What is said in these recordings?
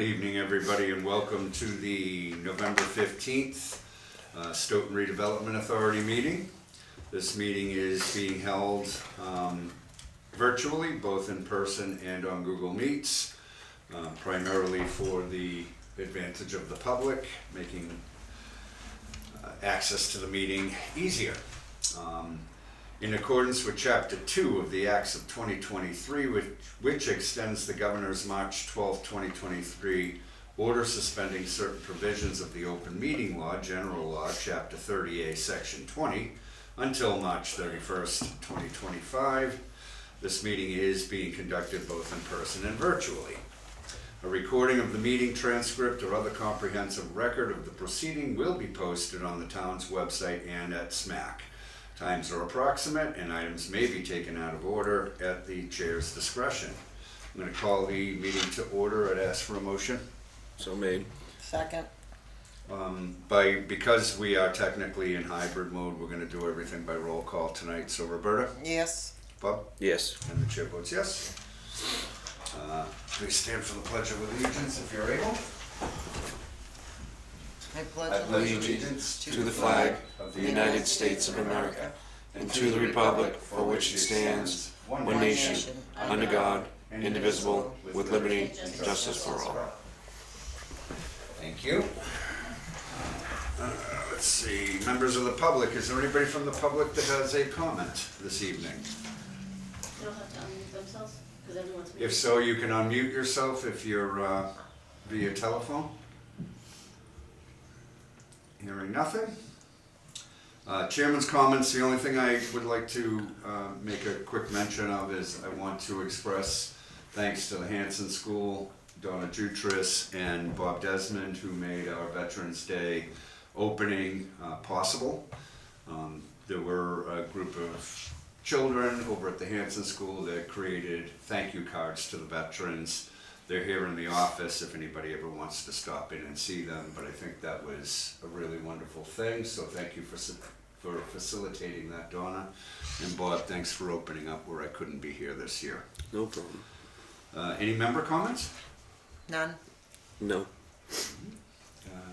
evening, everybody, and welcome to the November 15th Stoughton Redevelopment Authority meeting. This meeting is being held virtually, both in person and on Google Meets, primarily for the advantage of the public, making access to the meeting easier. In accordance with Chapter 2 of the Acts of 2023, which extends the Governor's March 12, 2023 order suspending certain provisions of the Open Meeting Law, General Law, Chapter 30A, Section 20, until March 31st, 2025. This meeting is being conducted both in person and virtually. A recording of the meeting transcript or other comprehensive record of the proceeding will be posted on the town's website and at SMAC. Times are approximate and items may be taken out of order at the chair's discretion. I'm going to call the meeting to order. I'd ask for a motion. So made. Second. Because we are technically in hybrid mode, we're going to do everything by roll call tonight. So Roberta? Yes. Bob? Yes. And the chair votes yes. Please stand for the Pledge of Allegiance if you're able. I pledge Allegiance to the flag of the United States of America and to the republic for which it stands, one nation, under God, indivisible, with liberty and justice for all. Thank you. Let's see, members of the public, is there anybody from the public that has a comment this evening? They don't have to unmute themselves, because everyone's muted. If so, you can unmute yourself if you're via telephone. Hearing nothing. Chairman's comments, the only thing I would like to make a quick mention of is I want to express thanks to the Hanson School, Donna Jutris and Bob Desmond, who made our Veterans Day opening possible. There were a group of children over at the Hanson School that created thank you cards to the veterans. They're here in the office if anybody ever wants to stop in and see them, but I think that was a really wonderful thing, so thank you for facilitating that, Donna. And Bob, thanks for opening up where I couldn't be here this year. No problem. Any member comments? None. No.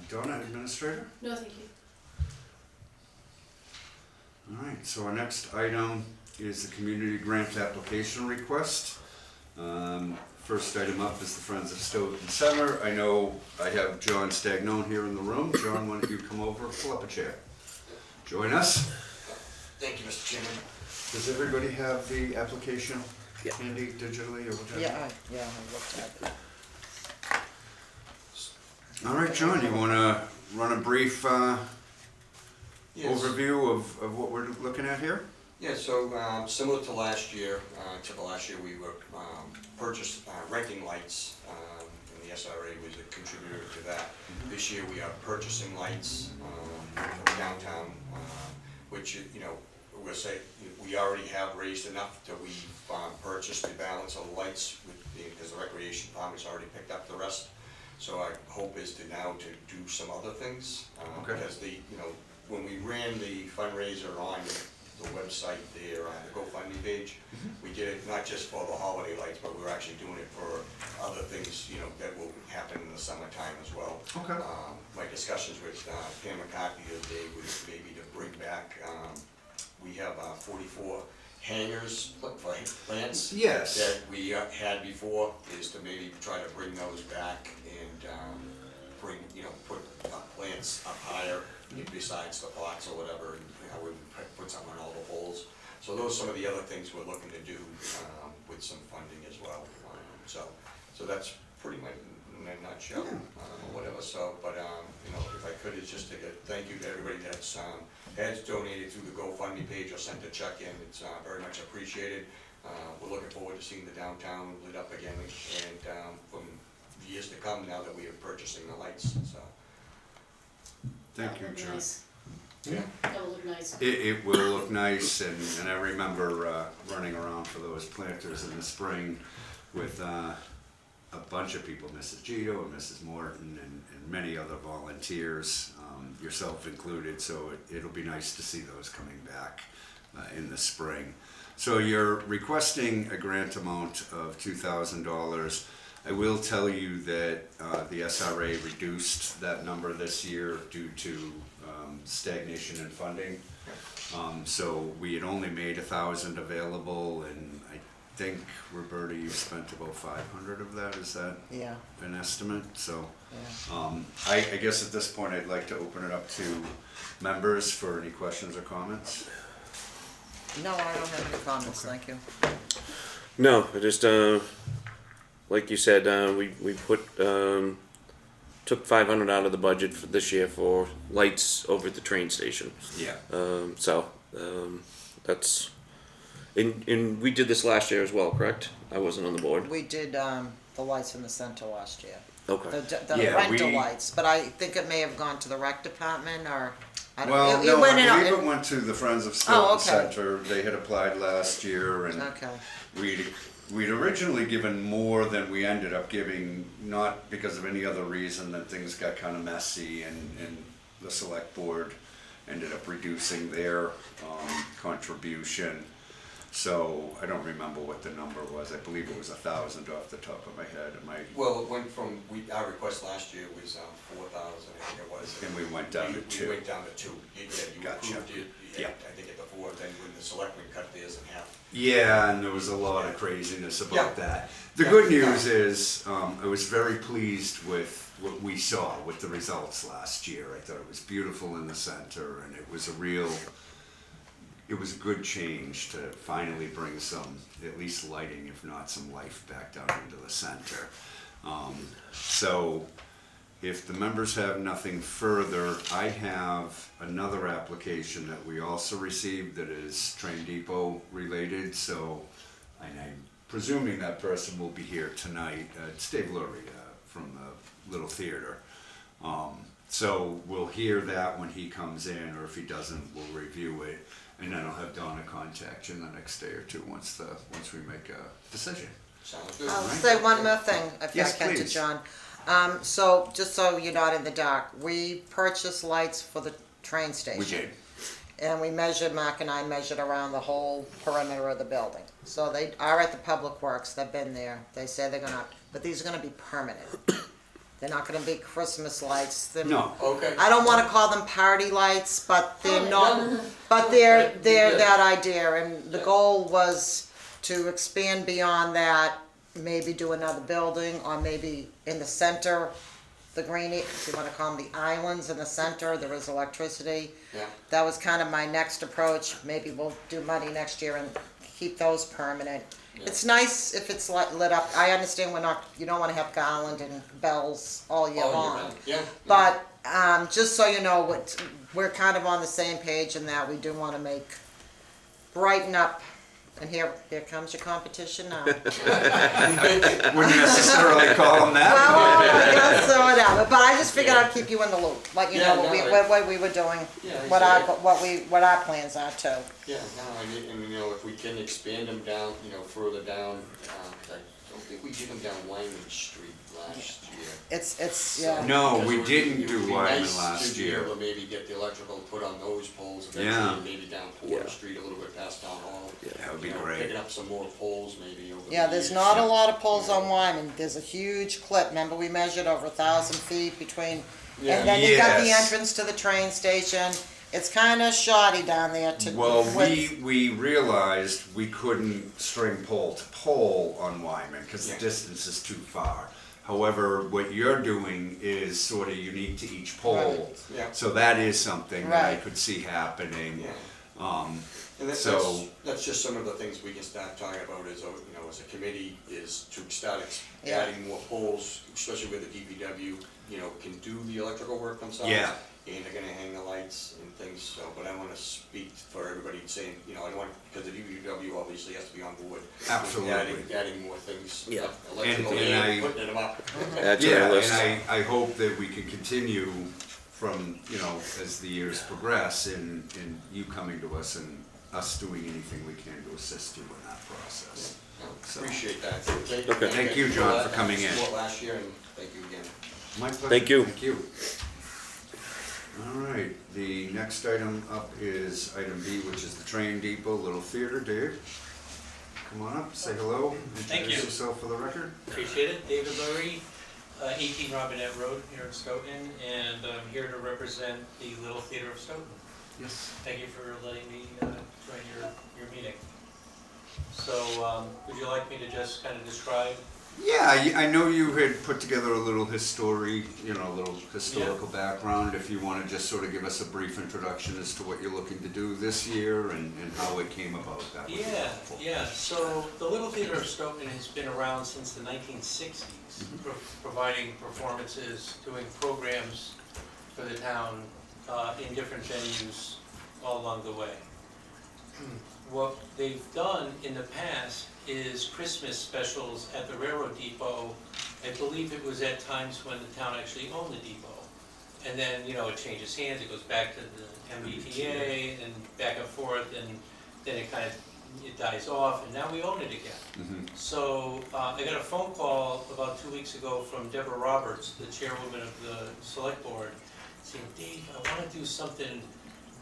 Donna, administrator? No, thank you. All right, so our next item is the community grant application request. First item up is the Friends of Stoughton Center. I know I have John Stagnone here in the room. John, why don't you come over, pull up a chair. Join us. Thank you, Mr. Chairman. Does everybody have the application Yeah. handy digitally or whatever? Yeah, I looked at it. All right, John, you want to run a brief Yes. overview of what we're looking at here? Yeah, so similar to last year, we were purchased renting lights, and the SRA was a contributor to that. This year we are purchasing lights downtown, which, you know, we'll say we already have raised enough that we've purchased the balance of the lights because the recreation department's already picked up the rest. So our hope is to now to do some other things, Okay. because when we ran the fundraiser on the website there on the GoFundMe page, we did it not just for the holiday lights, but we were actually doing it for other things, you know, that will happen in the summertime as well. Okay. My discussions with Pam McCarthy the other day was maybe to bring back, we have 44 hangers for plants. Yes. That we had before, is to maybe try to bring those back and put plants up higher besides the pots or whatever, and I would put something on all the poles. So those are some of the other things we're looking to do with some funding as well. So that's pretty much in a nutshell, or whatever. So, but you know, if I could, it's just to thank you to everybody that's has donated through the GoFundMe page or sent a check in. It's very much appreciated. We're looking forward to seeing the downtown lit up again, and from years to come now that we are purchasing the lights. So. Thank you, That'll look John. nice. Yeah. That will look nice. It will look nice, and I remember running around for those planters in the spring with a bunch of people, Mrs. Gito and Mrs. Morton and many other volunteers, yourself included, so it'll be nice to see those coming back in the spring. So you're requesting a grant amount of $2,000. I will tell you that the SRA reduced that number this year due to stagnation in funding. So we had only made 1,000 available, and I think, Roberta, you spent about 500 of that. Is that Yeah, an estimate? So yeah. I guess at this point I'd like to open it up to members for any questions or comments. No, I don't have any comments, thank you. No, I just, like you said, we put, took 500 out of the budget for this year for lights over at the train station. Yeah. That's, and we did this last year as well, correct? I wasn't on the board. We did, the lights in the center last year. Okay. The Yeah, rental we- lights, but I think it may have gone to the rec department, or, I don't. Well, it no, went I in- believe it went to the Friends of Oh, Stoughton okay. Center. They had applied last year, and Okay, we'd originally given more than we ended up giving, not because of any other reason than things got kind of messy, and the select board ended up reducing their contribution. So I don't remember what the number was. I believe it was 1,000 off the top of my head. Well, it went from, our request last year was 4,000, I think it was. And we went down to 2. We went down to 2. Yeah, you Gotcha. approved it, Yeah. I think at the 4, then when the selectmen cut theirs in half. Yeah, and there was a lot of craziness about Yeah. that. The Yeah. good news is, I was very pleased with what we saw with the results last year. I thought it was beautiful in the center, and it was a good change to finally bring some, at least lighting, if not some life back down into the center. So if the members have nothing further, I have another application that we also received that is Train Depot related, so I'm presuming that person will be here tonight. It's Dave Lurie from the Little Theater. So we'll hear that when he comes in, or if he doesn't, we'll review it, and then I'll have Donna contact you in the next day or two once we make a decision. Sounds good. I'll Right. say one more thing, if I Yes, can, to please. John. So, just so you're not in the dark, we purchased lights for the train station. We did. And we measured, Mark and I measured around the whole perimeter of the building. So they are at the Public Works, they've been there, they say they're gonna, but these are gonna be permanent. They're not gonna be Christmas lights. No. Okay. I don't wanna call them party lights, but they're Oh, not, no. but they're Yeah. that idea, and the Yeah. goal was to expand beyond that, maybe do another building, or maybe in the center, the green, if you wanna call them the islands in the center, there is electricity. Yeah. That was kind of my next approach, maybe we'll do money next year and keep those permanent. Yeah. It's nice if it's lit up, I understand you don't wanna have garland and bells all year long. Yeah. But, just so you know, we're kind of on the same page in that we do wanna brighten up, and here comes your competition now. Wouldn't necessarily call them that. Well, I guess so, whatever, but I just figured I'd keep you in the loop, let you Yeah, know no, what we were doing, Yeah, what exactly. what our plans are too. Yeah, no, and you know, if we can expand them down, you know, further down, I don't think we did them down Wyman Street last year. It's, yeah. No, Because we it would- didn't it do would be Wyman nice last to be year. able to maybe get the electrical put on those poles Yeah. eventually, maybe down Porter Yeah. Street a little bit past Town Hall. That would be You know, great. Picking up some more poles maybe over the Yeah, there's years. not a lot of poles on Wyman, there's a huge clip, remember we measured over 1,000 feet between, Yeah. and then you got the Yes. entrance to the train station, it's kinda shoddy down there to. Well, with- we realized we couldn't string pole to pole on Wyman because the Yeah. distance is too far. However, what you're doing is sort of unique to each pole. Right. Yeah. So that is something that I Right. could see happening. Yeah. Um, And So- that's just some of the things we can start talking about as a committee, is to start Yeah. adding more poles, especially where the DPW, can do the electrical work themselves. Yeah. And they're gonna hang the lights and things, so, but I wanna speak for everybody saying, I don't want, because the DPW obviously has to be on board. with Absolutely. Adding more things. Yeah. Electrical And and putting them up. Add to Yeah, our list. and I hope that we can continue from, as the years progress in you coming to us and us doing anything we can to assist you in that process. So- Appreciate that. Okay. Thank you, John, for coming in. Support last year, and thank you again. My pleasure. Thank you. Thank you. All right, the next item up is item B, which is the train depot, Little Theater. Dave? come on up, say hello, Thank introduce you. yourself for the record. Appreciate it. David Lurie, 18 Robinette Road here in Stoughton, and I'm here to represent the Little Theater of Stoughton. Yes. Thank you for letting me join your meeting. So, would you like me to just kind of describe? Yeah, I know you had put together a little historical background. If you want to just sort of give us a brief introduction as to what you're looking to do this year and how it came about, that would be helpful. Yeah. So the Little Theater of Stoughton has been around since the 1960s, providing performances, doing programs for the town in different venues all along the way. What they've done in the past is Christmas specials at the railroad depot. I believe it was at times when the town actually owned the depot. And then, it changes hands, it goes back to the MBTA and back and forth, and then it dies off, and now we own it again. So I got a phone call about 2 weeks ago from Deborah Roberts, the chairwoman of the select board, saying, Dave, I want to do something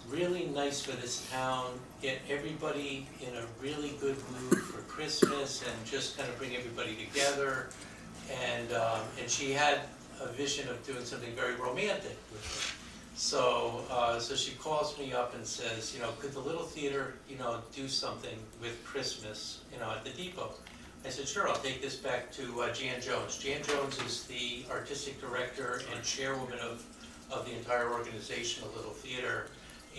really nice for this town, get everybody in a really good mood for Christmas and just kind of bring everybody together. And she had a vision of doing something very romantic with it. So she calls me up and says, could the Little Theater, do something with Christmas, at the depot? I said, sure, I'll take this back to Jan Jones. Jan Jones is the artistic director and chairwoman of the entire organization of Little Theater.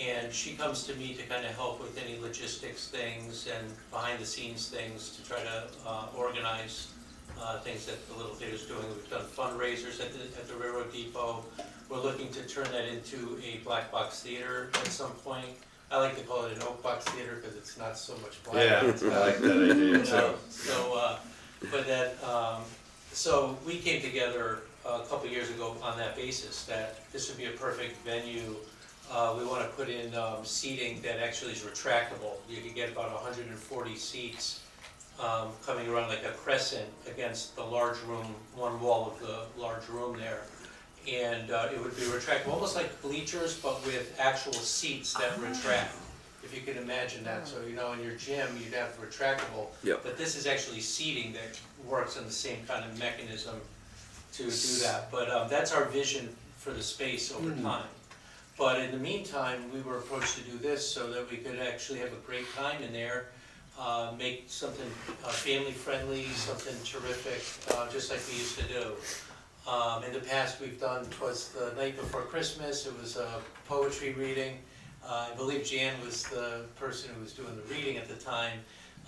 And she comes to me to kind of help with any logistics things and behind the scenes things to try to organize things that the Little Theater's doing. We've done fundraisers at the railroad depot. We're looking to turn that into a black box theater at some point. I like to call it an oak box theater because it's not so much black. Yeah, I like that idea too. So we came together a couple years ago on that basis that this would be a perfect venue. We want to put in seating that actually is retractable. You could get about 140 seats coming around like a crescent against the large room, one wall of the large room there. And it would be retractable, almost like bleachers, but with actual seats that retract. If you can imagine that. So, in your gym, you'd have retractable. Yep. But this is actually seating that works on the same kind of mechanism to do that. But that's our vision for the space over time. But in the meantime, we were approached to do this so that we could actually have a great time in there, make something family-friendly, something terrific, just like we used to do. In the past, we've done, twas the night before Christmas, it was a poetry reading. I believe Jan was the person who was doing the reading at the time.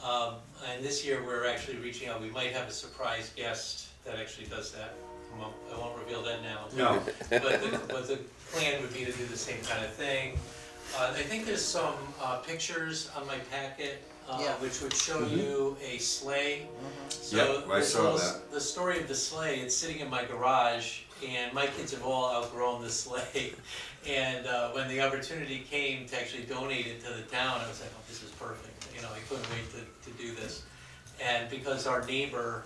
And this year, we're actually reaching out. We might have a surprise guest that actually does that. I won't reveal that now. No. But the plan would be to do the same kind of thing. I think there's some pictures on my packet which would show you a sleigh. So I saw that. The story of the sleigh, it's sitting in my garage, and my kids have all outgrown the sleigh. And when the opportunity came to actually donate it to the town, I was like, oh, this is perfect. I couldn't wait to do this. And because our neighbor,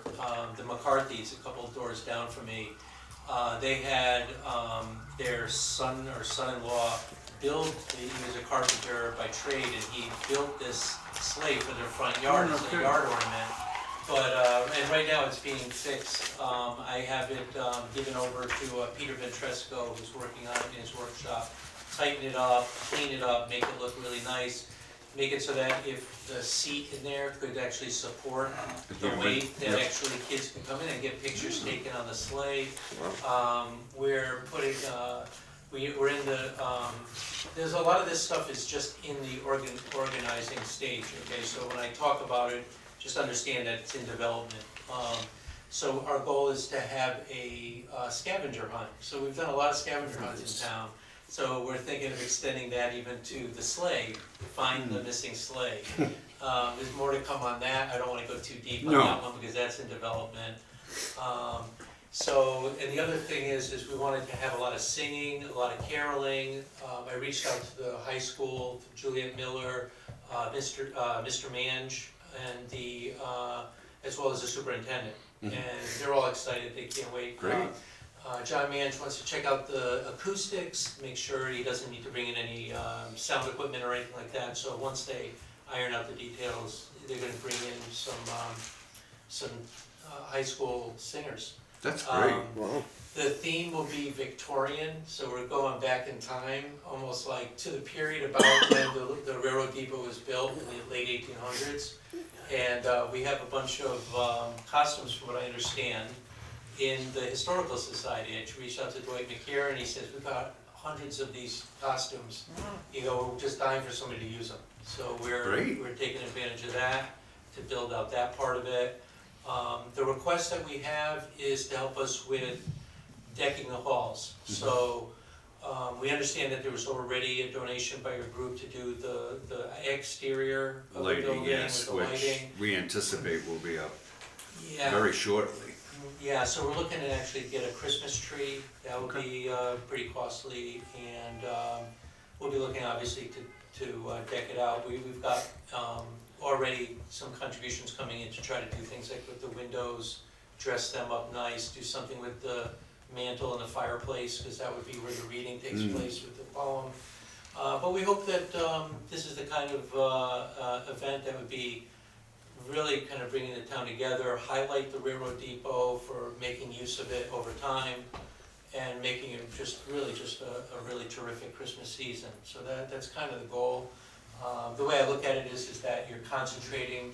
the McCarthys, a couple of doors down from me, they had their son or son-in-law build, he was a carpenter by trade, and he built this sleigh for their front yard as a yard ornament. But, and right now it's being fixed. I have it given over to Peter Ventresco, who's working on it in his workshop. Tighten it up, clean it up, make it look really nice. Make it so that if the seat in there could actually support the weight, that actually kids can come in and get pictures taken on the sleigh. We're putting, we're in the, there's a lot of this stuff is just in the organizing stage, okay? So when I talk about it, just understand that it's in development. So our goal is to have a scavenger hunt. So we've done a lot of scavenger hunts in town. So we're thinking of extending that even to the sleigh, find the missing sleigh. There's more to come on that. I don't want to go too deep on that one because that's in development. And the other thing is we wanted to have a lot of singing, a lot of caroling. I reached out to the high school, to Juliet Miller, Mr. Mange, and as well as the superintendent. And they're all excited. They can't wait. Great. John Mange wants to check out the acoustics, make sure he doesn't need to bring in any sound equipment or anything like that. So once they iron out the details. They're gonna bring in some high school singers. That's great. Wow. The theme will be Victorian, so we're going back in time, almost like to the period about when the railroad depot was built in the late 1800s. And we have a bunch of costumes, from what I understand, in the Historical Society. I reached out to Dwight McKeer, and he says, we've got hundreds of these costumes. You know, we're just dying for somebody to use them. So Great. we're taking advantage of that to build out that part of it. The request that we have is to help us with decking the halls. So we understand that there was already a donation by your group to do the exterior of the Lighting, building yes, with the which lighting. we anticipate will be up Yeah. very shortly. Yeah, so we're looking to actually get a Christmas tree. That would be pretty costly, and we'll be looking obviously to deck it out. We've got already some contributions coming in to try to do things like with the windows, dress them up nice, do something with the mantle and the fireplace, because that would be where the reading takes place with the poem. But we hope that this is the kind of event that would be really kind of bringing the town together, highlight the railroad depot for making use of it over time, and making it just a really terrific Christmas season. So that's kind of the goal. The way I look at it is that you're concentrating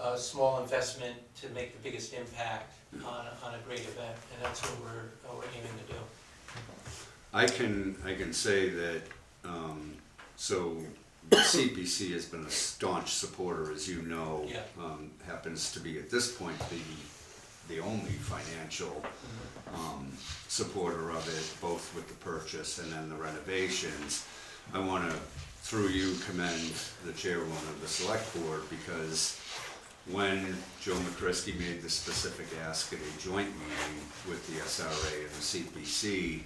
a small investment to make the biggest impact on a great event, and that's what we're aiming to do. I can say that, so the CPC has been a staunch supporter, as you know. Yeah. Happens to be at this point the only financial supporter of it, both with the purchase and then the renovations. I want to, through you, commend the chairwoman of the select board, because when Joe McCrisky made the specific ask at a joint meeting with the SRA and the CPC,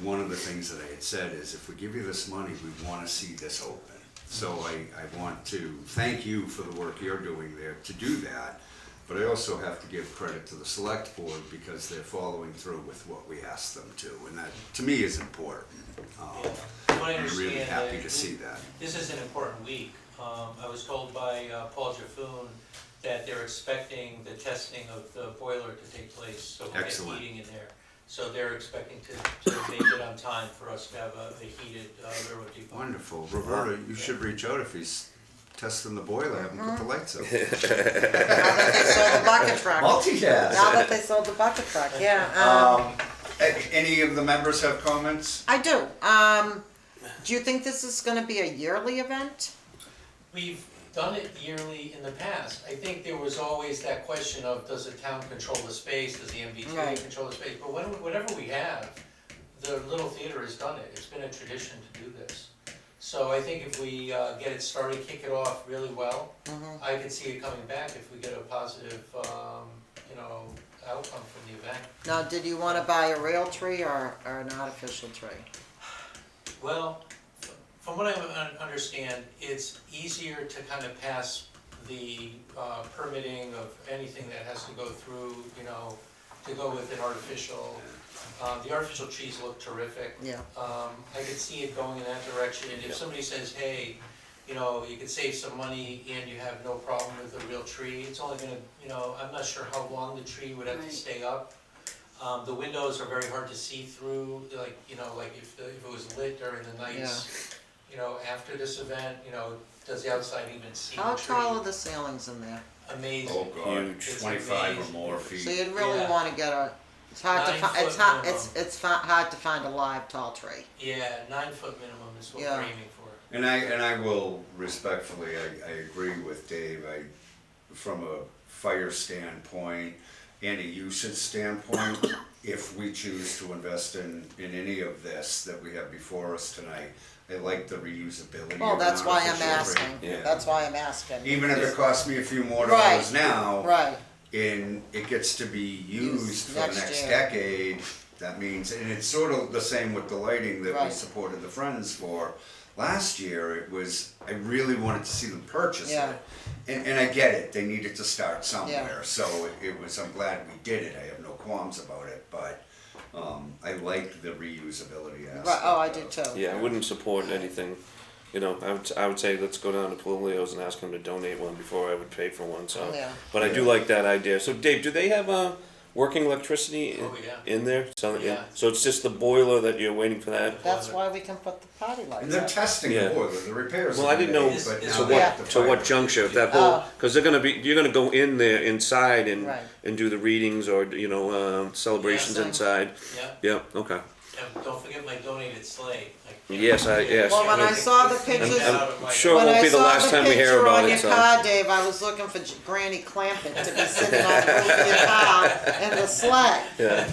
one of the things that I had said is, if we give you this money, we want to see this open. So I want to thank you for the work you're doing there to do that, but I also have to give credit to the select board because they're following through with what we asked them to, and that, to me, is important. I'm really happy to see that. This is an important week. I was told by Paul Jaffoon that they're expecting the testing of the boiler to take place, so we'll get Excellent. heating in there. So they're expecting to make it on time for us to have a heated railroad depot. Wonderful. Roberta, you should reach out if he's testing the boiler, have him put the lights up. Now that they sold the bucket truck. Multitask. Now that they sold the bucket truck, yeah. Any of the members have comments? I do. Do you think this is gonna be a yearly event? We've done it yearly in the past. I think there was always that question of, does the town control the space, does the MBTA Right. control the space? But whatever we have, the Little Theater has done it. It's been a tradition to do this. So I think if we get it started, kick it off really well, I could see it coming back if we get a positive, outcome from the event. Now, did you wanna buy a real tree or an artificial tree? Well, from what I understand, it's easier to kind of pass the permitting of anything that has to go through, to go with an artificial. The artificial trees look terrific. Yeah. I could see it going in that direction. And if somebody says, hey, you could save some money and you have no problem with a real tree, it's only gonna, I'm not sure how long the tree would have to Right. stay up. The windows are very hard to see through, like if it was lit during the nights, after this event, does the outside even see the How tree? tall are the ceilings in there? Amazing. Oh God, It's 25 or amazing. more So feet. you'd really Yeah. wanna get it's hard to 9 find, foot minimum. it's hard to find a live tall tree. Yeah, 9-foot minimum is what Yeah. we're aiming for. And I will respectfully, I agree with Dave. From a fire standpoint and a usage standpoint, if we choose to invest in any of this that we have before us tonight, I like the reusability. Well, of an that's why I'm artificial tree. asking, Yeah. that's why I'm asking. Even if it costs me a few more Right. dollars now, Right, and it gets to be used for the next next year. decade, that means, and it's sort of the same with the lighting that we Right. supported the Friends for. Last year, it was, I really wanted to see them purchase Yeah. it. And I get it, they needed to start somewhere, so it was, I'm glad we did it, I have no qualms about it, but I like the reusability aspect. right, oh, I do of- too. Yeah, I wouldn't support anything you know, I would say let's go down to Polilio's and ask him to donate one before I would pay for one, so. Yeah. But I do like that idea. So Dave, do they have, working electricity Oh, yeah. in there? So, Yeah. so it's just the boiler that you're waiting for that? That's why we can put the party And lights they're up. testing Yeah. the boiler, the repairs. Well, have I didn't been know made, but to now to they Yeah. have what, to to what fire. juncture, if that whole, Oh. cause you're gonna go in there inside and, Right. and do the readings or, you know, celebrations Yes. inside. Yeah, Yeah, okay. and don't forget my donated sleigh. Yes, yes. Well, when I saw the I'm, pictures, I'm sure it when won't I be the saw last the time we hear picture about on it, your so. car, Dave, I was looking for Granny Clampett to be sitting on the roof of your car in the sleigh. Yeah,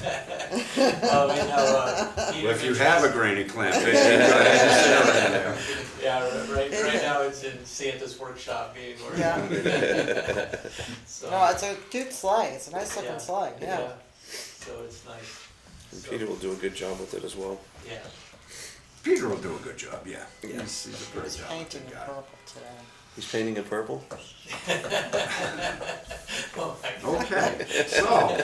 Well, you know, Well, if you have a granny clamp, you go ahead and sit over there. Yeah, right now it's in Santa's workshop being worked. Yeah. So, No, it's a cute sleigh. It's a nice looking yeah, sleigh, yeah. So it's nice. and So, Peter will do a good job with it as well. Yeah. Peter will do a good job, yeah. Yeah. He's a He pretty was painting talented in guy. purple today. He's painting in purple? Oh, my God. Okay, so,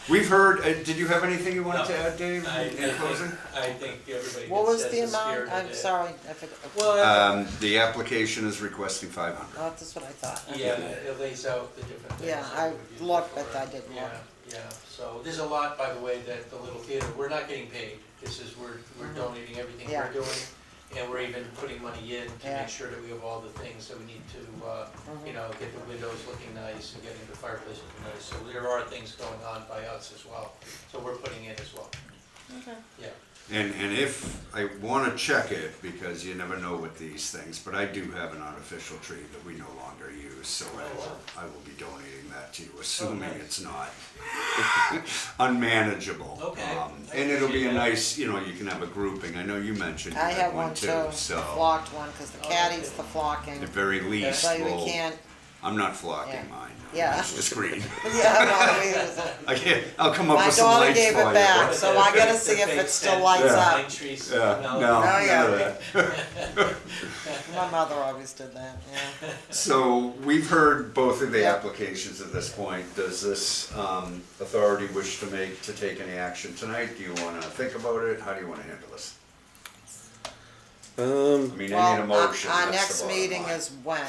we've heard, did you have anything you wanted to add, Dave, in closing? I think everybody What gets was says the the spirit amount? of I'm it. sorry, I forgot. Well, The application is requesting 500. Oh, that's what I thought. yeah, it lays out the different things. Yeah, that I we would use looked, for but I it. didn't Yeah, look. yeah, so there's a lot, by the way, that the Little Theater, we're not getting paid. This is, we're donating everything Yeah. we're doing, and we're even putting money in to Yeah. make sure that we have all the things that we need to, you know, get the windows looking nice and getting the fireplace looking nice. So there are things going on by us as well, so we're putting in as well, Okay. yeah. And if, I want to check it, because you never know with these things, but I do have an artificial tree that we no longer use, so I will be donating that to you, assuming nice. it's not unmanageable. Okay. I And it'll be appreciate a that. nice, you know, you can have a grouping, I know you mentioned you I had have one too, the so. flocked one, because the cat eats the At flocking. the very least, So we we'll, can't, I'm not flocking Yeah. mine, Yeah. it's just green. yeah, no, we use it. I can't, I'll come up My with some daughter lights for you. gave it back, but- so I gotta see if it still lights Yeah. up. Pine trees, Yeah, no. no, Oh, yeah. none of that. My mother always did that, yeah. So we've heard both of the Yeah. applications at this point. Does this authority wish to take any action tonight? Do you want to think about it? How do you want to handle this? I mean, I need a Well, motion. our that's the next bottom meeting line. is when?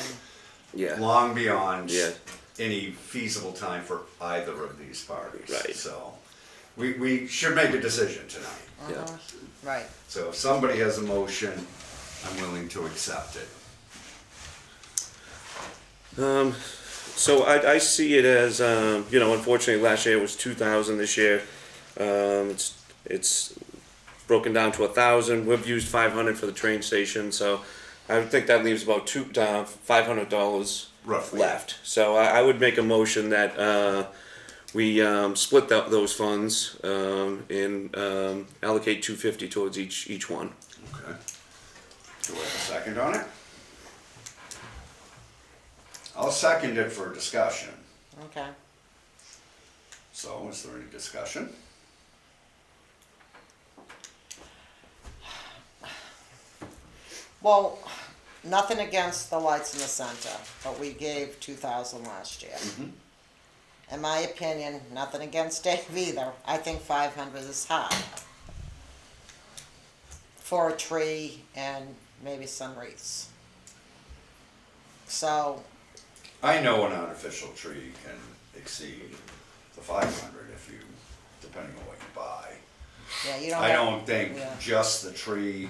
Yeah. Long beyond Yeah. any feasible time for either of these parties. Right. So we should make a decision tonight. Yeah. Right. So if somebody has a motion, I'm willing to accept it. So I see it as, you know, unfortunately last year it was 2,000, this year, it's broken down to 1,000. We've used 500 for the train station, so I would think that leaves about $500 Roughly. left. So I would make a motion that we split those funds and allocate $250 towards each one. Okay. Do we have a second on it? I'll second it for discussion. Okay. So, is there any discussion? Well, nothing against the lights in the center, but we gave 2,000 last year. In my opinion, nothing against Dave either. I think 500 is high. For a tree and maybe some wreaths. So, I know an artificial tree can exceed the 500 if you, depending on what you buy. yeah, you don't I have- don't think yeah. just the tree,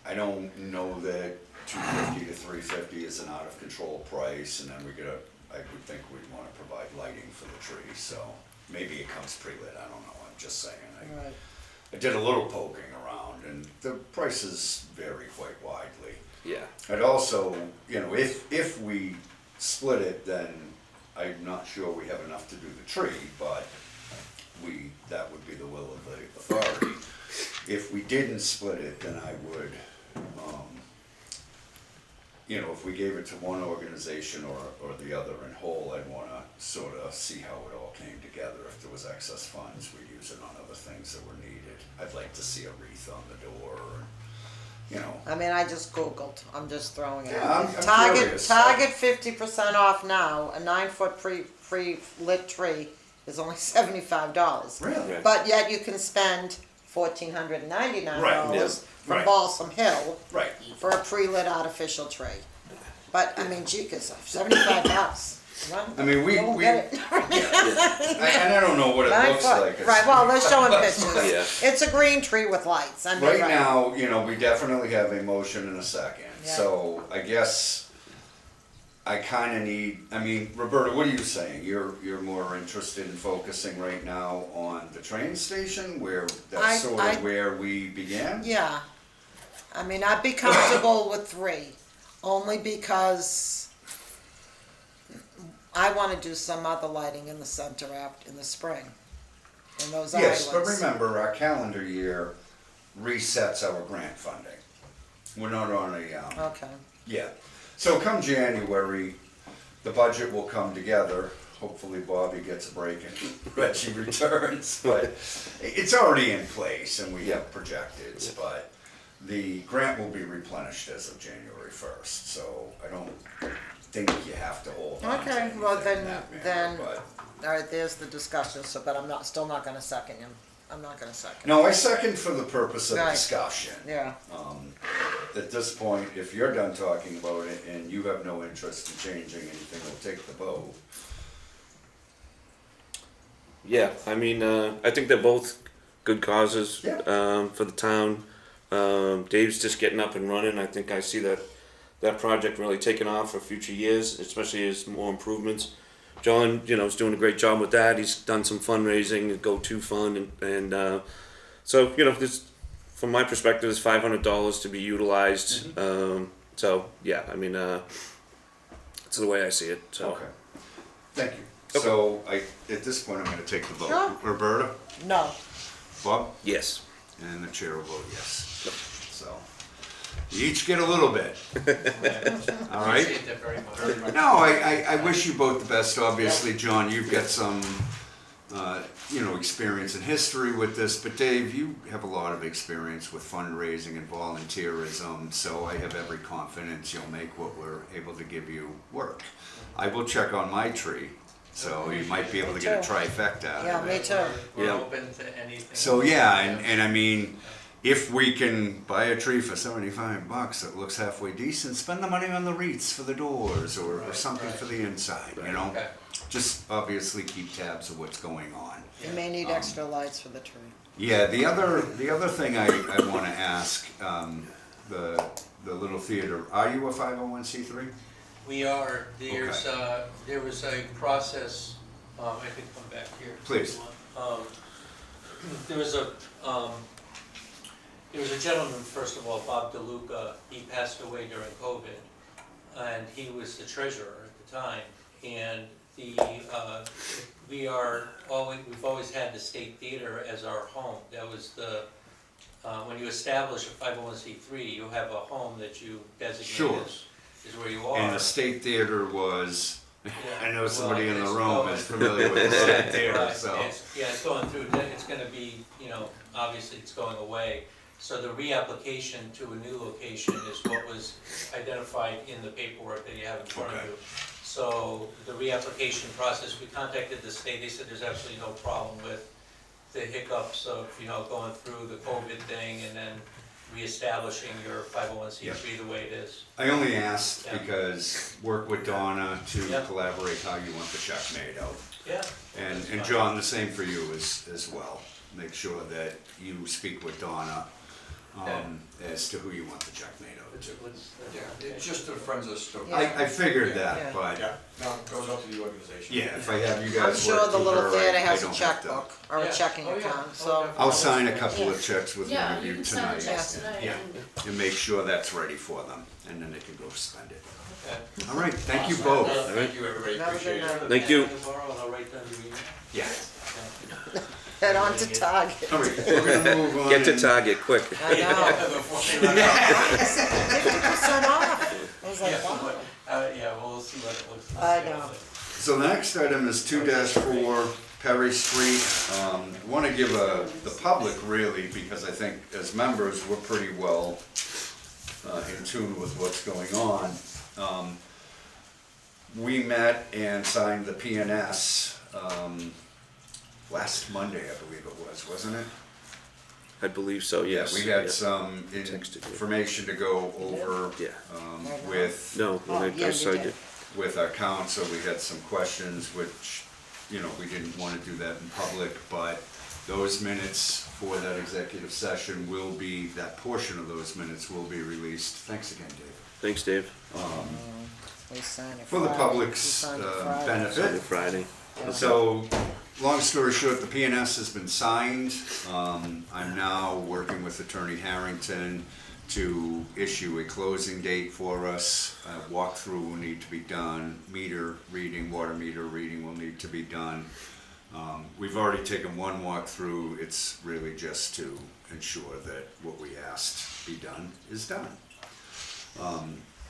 I don't know that 250 to 350 is an out of control price, and then I would think we'd wanna provide lighting for the tree, so maybe it comes pre-lit, I don't know, I'm just saying. Right. I did a little poking around, and the prices vary quite widely. Yeah. I'd also, you know, if we split it, then I'm not sure we have enough to do the tree, but that would be the will of the authority. If we didn't split it, then I would, you know, if we gave it to one organization or the other in whole, I'd wanna sorta see how it all came together. If there was excess funds, we'd use it on other things that were needed. I'd like to see a wreath on the door, or, you know. I mean, I just Googled, I'm just throwing it Yeah, out. I'm curious. Target 50% off now, a 9-foot pre-lit tree is only $75. Really? Right. But yet you can spend $1,499 Right, from right. Balsam Hill Right. for a pre-lit artificial tree. But, I mean, gee, cause $75. I mean, we, Don't we, get it. and I don't know what it 9 looks foot. like. It's- Right, well, they're showing pictures. Yeah. It's a green tree with lights, I mean, Right now, you know, we definitely have a motion and a second, Yeah. so I guess I kinda need, I mean, Roberta, what are you saying? You're more interested in focusing right now on the train station, where that's sort I- of where we began? Yeah, I mean, I'd be comfortable with 3, only because I wanna do some other lighting in the center after, in the spring, in those islands. Yes, but remember, our calendar year resets our grant funding. We're not on a, Okay, yeah. So come January, the budget will come together. Hopefully Bobby gets a break and Reggie returns, but it's already in place and we have projected, but the grant will be replenished as of January 1st, so I don't think you have to hold on to okay, well anything in then, that manner, but- alright, there's the discussion, so, but I'm not, still not gonna second him, I'm not gonna second. No, I second for the purpose of Right. discussion. Yeah, At this point, if you're done talking about it and you have no interest in changing anything, we'll take the vote. Yeah, I mean, I think they're both good causes Yeah. for the town. Dave's just getting up and running. I think I see that project really taking off for future years, especially as more improvements. John, you know, is doing a great job with that. He's done some fundraising, Go To Fund, and so you know, this from my perspective, there's $500 to be utilized. So yeah, I mean, that's the way I see it. So. Okay, thank you. Okay. So at this point, I'm gonna take the vote. Sure. Roberta, no, Bob, Yes. and the chair will vote yes. So, you each get a little bit, all right? Appreciate that very much. No, I wish you both the best. Obviously, John, you've got some, you know, experience and history with this, but Dave, you have a lot of experience with fundraising and volunteerism, so I have every confidence you'll make what we're able to give you work. I will check on my tree, so you might be able to get a trifecta out yeah, of me it. too. We're Yeah. open to anything. So yeah, and I mean, if we can buy a tree for $75 that looks halfway decent, spend the money on the wreaths for the doors or something for the inside, you know? Okay. Just obviously keep tabs of what's going on. You may need extra lights for the tree. Yeah, the other thing I wanna ask, the little theater, are you a 501c3? We are, there was a process, I could come back here. Please. There was a gentleman, first of all, Bob DeLuca, he passed away during COVID, and he was the treasurer at the time, and we've always had the State Theater as our home. That was when you establish a 501c3, you have a home that you designate Sure. is where you are. And the State Theater was, I know somebody in the Well, room it's is familiar with the State Theater, Right, so. it's going through, it's gonna be, you know, obviously it's going away. So the reapplication to a new location is what was identified in the paperwork that you have in front of Okay. you. So the reapplication process, we contacted the state, they said there's absolutely no problem with the hiccups of, you know, going through the COVID thing and then reestablishing your 501c3 the way it is. I only asked Yeah. because work with Donna to Yeah. collaborate how you want the check made out. Yeah. And That's fine. John, the same for you as well. Make sure that you speak with Donna as to who you want the check made out to. Yeah, it's just the Friends of Stoughton. Yeah. I figured Yeah. that, but Yeah, no, it goes out to the organization. yeah, if I have you I'm guys sure work the through little her, theater I has a don't have to. checkbook or a Yeah. checking Oh, yeah. account, Oh, so. definitely. I'll sign a couple of Yeah. checks with one Yeah, of you you can sign the tonight. checks tonight. Yeah. and- And make sure that's ready for them, and then they can go spend it. Okay. All right, thank you both. Thank you, everybody, Have a good appreciate it. night. Thank you. Tomorrow, and I'll write down your email. Yeah. Head on to Target. All right, we're gonna move on. Get to and- Target quick. I know. Before they run out. 50% off. I was like, Yeah, wow. yeah, we'll see what it looks like. I know. So the next item is 2-4 Perry Street. Want to give the public really, because I think as members, we're pretty well in tune with what's going on. We met and signed the PNS last Monday, I believe it was, wasn't it? I believe so, yes. We had Yeah. some Texted you. information to go over Yeah. with No, Oh, yeah, I you saw did. you. with our council. We had some questions, which, we didn't want to do that in public, but those minutes for that executive session will be, that portion of those minutes will be released. Thanks again, Dave. Thanks, Dave. We sign it For the Friday. public's We signed it Friday. benefit. Friday. So, long story short, the PNS has been signed. I'm now working with Attorney Harrington to issue a closing date for us. Walkthrough will need to be done, water meter reading will need to be done. We've already taken one walkthrough, it's really just to ensure that what we asked be done is done.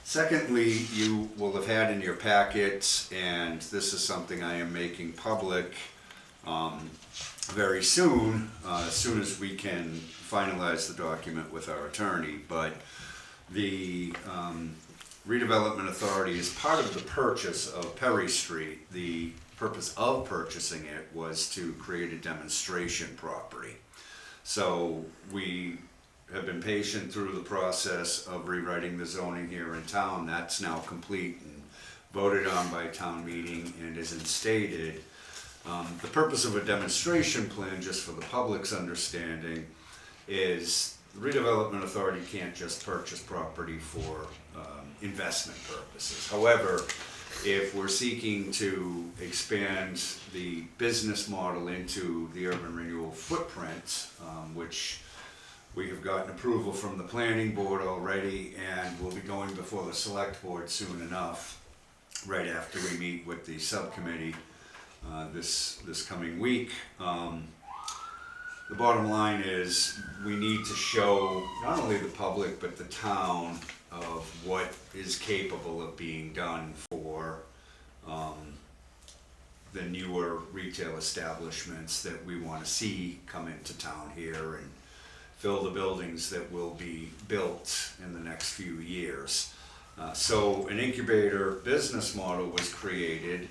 Secondly, you will have had in your packets, and this is something I am making public very soon, as soon as we can finalize the document with our attorney, but the Redevelopment Authority is part of the purchase of Perry Street. The purpose of purchasing it was to create a demonstration property. So we have been patient through the process of rewriting the zoning here in town. That's now complete and voted on by town meeting and is instated. The purpose of a demonstration plan, just for the public's understanding, is the Redevelopment Authority can't just purchase property for investment purposes. However, if we're seeking to expand the business model into the urban renewal footprint, which we have gotten approval from the planning board already, and we'll be going before the select board soon enough, right after we meet with the subcommittee this coming week. The bottom line is we need to show not only the public but the town of what is capable of being done for the newer retail establishments that we want to see come into town here and fill the buildings that will be built in the next few years. So an incubator business model was created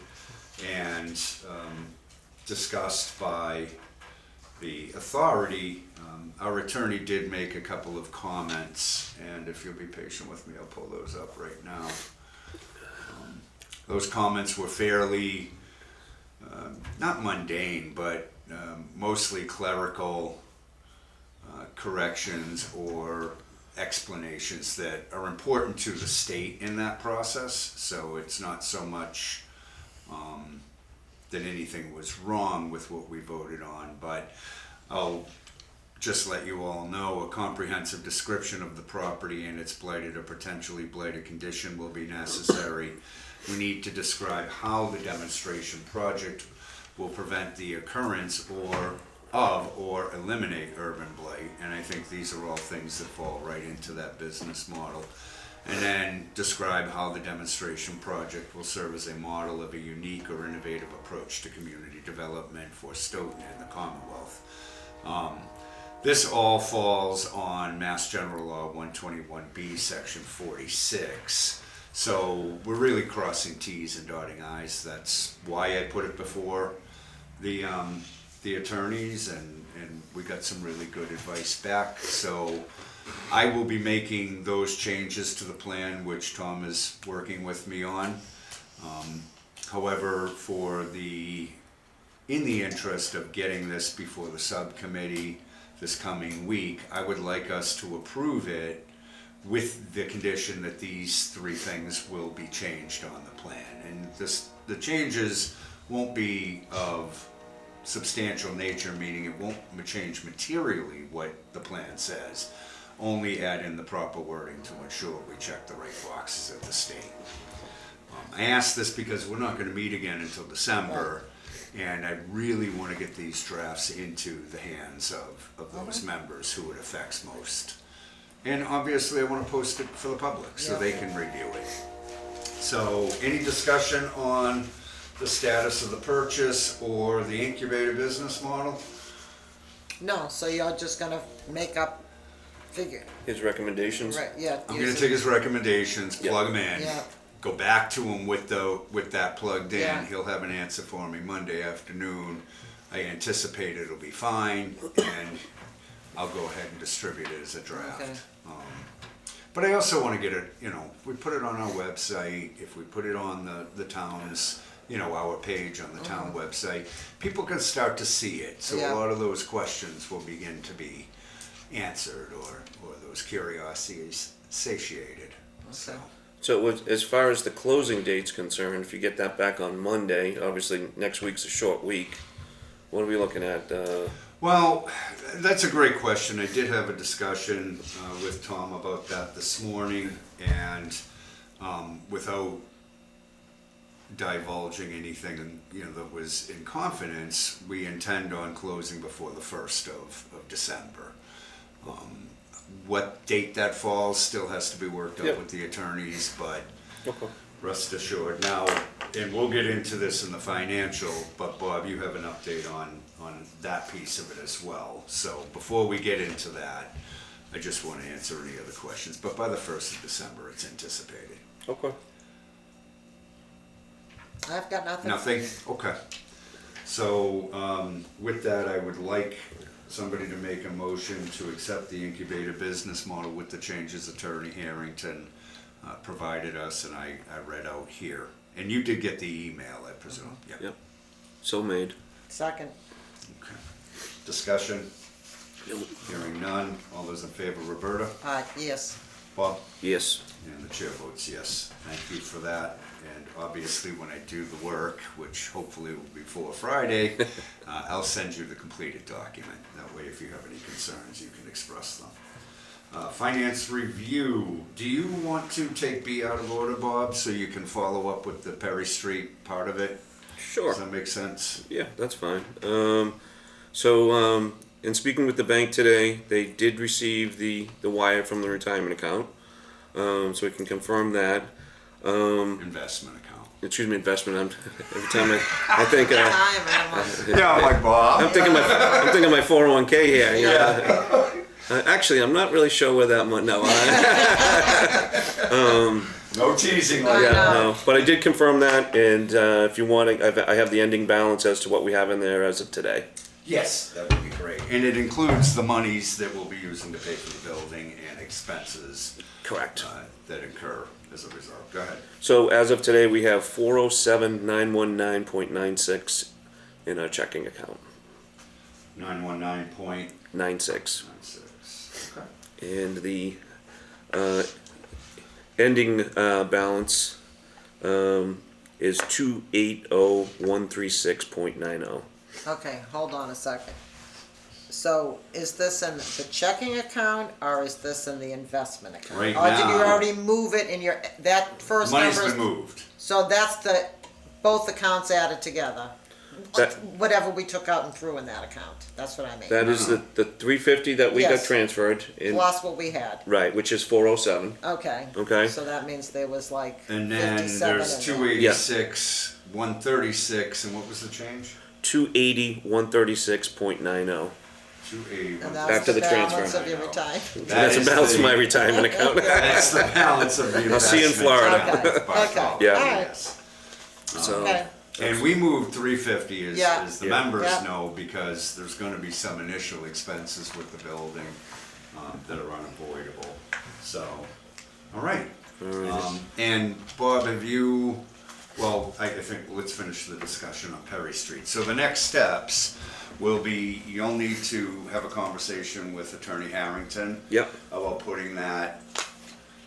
and discussed by the authority. Our attorney did make a couple of comments, and if you'll be patient with me, I'll pull those up right now. Those comments were fairly, not mundane, but mostly clerical corrections or explanations that are important to the state in that process. So it's not so much that anything was wrong with what we voted on, but I'll just let you all know a comprehensive description of the property and its blighted or potentially blighted condition will be necessary. We need to describe how the demonstration project will prevent the occurrence or eliminate urban blight, and I think these are all things that fall right into that business model. And then describe how the demonstration project will serve as a model of a unique or innovative approach to community development for Stoughton and the Commonwealth. This all falls on Mass General Law 121B, Section 46. So we're really crossing T's and dotting I's. That's why I put it before the attorneys, and we got some really good advice back. So I will be making those changes to the plan, which Tom is working with me on. However, in the interest of getting this before the subcommittee this coming week, I would like us to approve it with the condition that these three things will be changed on the plan. And the changes won't be of substantial nature, meaning it won't change materially what the plan says, only add in the proper wording to ensure we check the right boxes at the state. I ask this because we're not going to meet again until December, and I really want to get these drafts into the hands of those members who it affects most. And obviously I want to post it for the public so they can review it. So any discussion on the status of the purchase or the incubator business model? No, so you're just gonna make up figure, His recommendations? right, yeah. I'm gonna take his recommendations, plug them in, Yeah. go back to him with that plugged in. Yeah. He'll have an answer for me Monday afternoon. I anticipate it'll be fine, and I'll go ahead and distribute it as a draft. Okay. But I also want to get it, if we put it on our website, if we put it on the town's, our page on the town website, people can start to see it. So Yeah. a lot of those questions will begin to be answered, or those curiosities satiated. So, So as far as the closing date's concerned, if you get that back on Monday, obviously next week's a short week. What are we looking at? well, that's a great question. I did have a discussion with Tom about that this morning, and without divulging anything, that was in confidence, we intend on closing before the 1st of December. What date that falls still has to be worked out Yep. with the attorneys, but Okay. rest assured. Now, and we'll get into this in the financial, but Bob, you have an update on that piece of it as well. So before we get into that, I just want to answer any other questions, but by the 1st of December, it's anticipated. Okay. I've got nothing. Nothing? Okay. So, with that, I would like somebody to make a motion to accept the incubator business model with the changes Attorney Harrington provided us, and I read out here. And you did get the email, I presume? Yep. So made. Second. Okay. Discussion? Hearing none. All those in favor, Roberta? Yes. Bob? Yes. And the chair votes yes. Thank you for that. And obviously, when I do the work, which hopefully will be before Friday, I'll send you the completed document. That way, if you have any concerns, you can express them. Finance review. Do you want to take B out of order, Bob, so you can follow up with the Perry Street part of it? Sure. Does that make sense? Yeah, that's fine. In speaking with the bank today, they did receive the wire from the retirement account, so we can confirm that. Investment account. Excuse me, investment. Every time I think Yeah, like Bob. I'm thinking my 401k here. You know? Actually, I'm not really sure where that money. No. No teasing. I Yeah, know. no. But I did confirm that, and if you want, I have the ending balance as to what we have in there as of today. Yes, that would be great. And it includes the monies that we'll be using to pay for the building and expenses Correct. that incur as a result. Go ahead. So as of today, we have 407,919.96 in our checking account. 919.96. 96. Okay. And the ending balance is 280,136.90. Okay, hold on a second. So is this in the checking account or is this in the investment account? Right Or did you now- already move it in your, that first Money's number? been moved. So that's both accounts added together? That- Whatever we took out and threw in that account, that's what I mean. That is the 350 that we got Yes. transferred in. Plus what we had, Right, which is 407. okay. Okay. So that means there was like And then 57 there's in there. 286, 136, and what was the change? 280,136.90. 280. And Back that's to the the balance transfer. of your retirement. That's a is balance of the- my retirement account. That's the balance of the investment. I'll see you in Florida. Okay, By okay, far. Yeah. alright, Yes. So, okay, And we moved 350 Yeah. as the Yeah. members Yeah. know, because there's gonna be some initial expenses with the building that are unavoidable. So, all right. And Bob, have you, well, I think let's finish the discussion on Perry Street. So the next steps will be, you'll need to have a conversation with Attorney Harrington Yep. about putting that,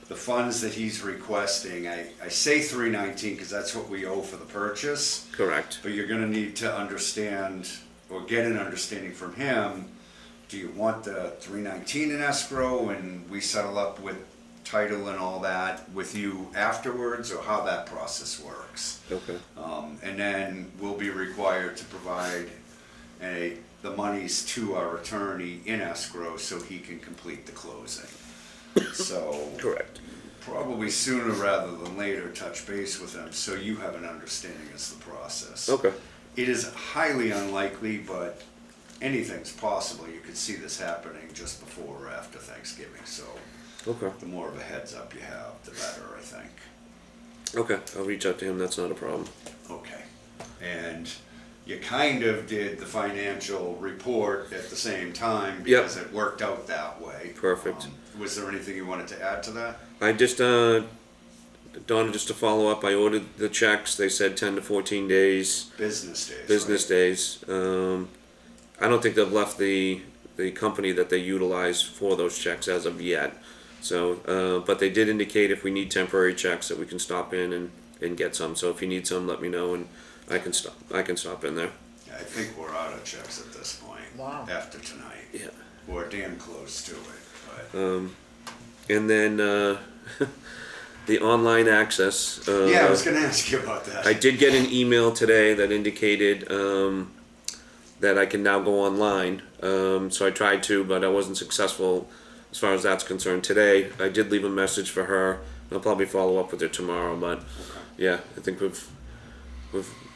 the funds that he's requesting, I say 319 because that's what we owe for the purchase, Correct. but you're gonna need to understand, or get an understanding from him, do you want the 319 in escrow and we settle up with title and all that with you afterwards, or how that process works? Okay. And then we'll be required to provide the monies to our attorney in escrow so he can complete the closing. So Correct. probably sooner rather than later, touch base with him so you have an understanding as the process. Okay. It is highly unlikely, but anything's possible. You could see this happening just before or after Thanksgiving, so Okay. the more of a heads up you have, the better, I think. Okay. I'll reach out to him. That's not a problem. Okay. And you kind of did the financial report at the same time because it worked out that way. Perfect. Was there anything you wanted to add to that? I just, Donna, just to follow up, I ordered the checks. They said 10 to 14 days. Business days. Business right? days. I don't think they've left the company that they utilize for those checks as of yet. So, but they did indicate if we need temporary checks that we can stop in and get some. So if you need some, let me know and I can stop in there. Yeah, I think we're out of checks at this point. Wow. After tonight. Yeah. We're damn close to it. But. And then the online access. Yeah, I was going to ask you about that. I did get an email today that indicated that I can now go online. So I tried to, but I wasn't successful as far as that's concerned. Today, I did leave a message for her. I'll probably follow up with her tomorrow. But yeah, I think we've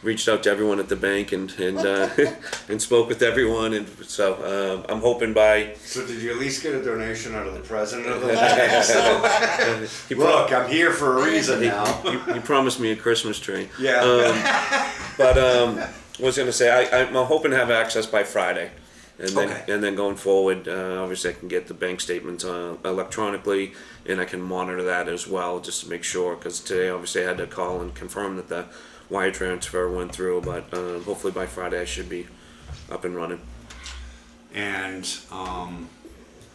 reached out to everyone at the bank and and spoke with everyone, and so I'm hoping by. So did you at least get a donation out of the president of the bank? Look, I'm here for a reason now. He promised me a Christmas tree. Yeah. But was gonna say I'm hoping to have access by Friday, and then Okay. and then going forward, obviously I can get the bank statements electronically, and I can monitor that as well just to make sure. Because today, obviously, I had to call and confirm that the wire transfer went through, but hopefully by Friday I should be up and running. And I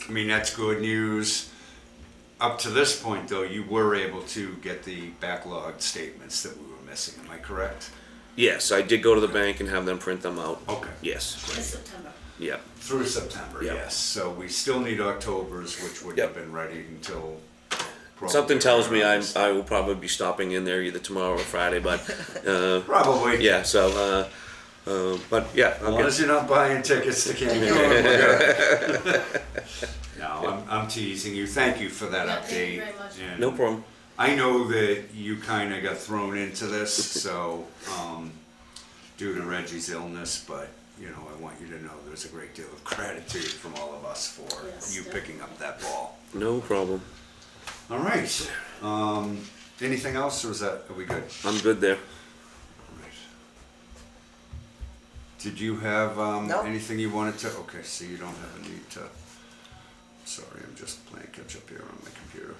mean, that's good news. Up to this point, though, you were able to get the backlogged statements that we were missing. Am I correct? Yes, I did go to the bank and have them print them out. Okay. Yes. This September. Yeah. Through September, Yep. yes. So we still need October's, which wouldn't Yep. have been ready until. probably Something tells me around I will probably be stopping in there either tomorrow or Friday, but Probably. yeah. So, but yeah, As long as you're not buying tickets to Camp we're good. No, I'm teasing you. Thank you for that Yeah, update. thank you very much. And no problem. I know that you kind of got thrown into this, so due to Reggie's illness, but you know, I want you to know there's a great deal of gratitude from all of us for Yes, you picking up that ball. No problem. All right. Anything else, or are we good? I'm good there. Right. Did you have Nope. anything you wanted to? Okay, so you don't have a need to. Sorry, I'm just playing catch up here on my computer.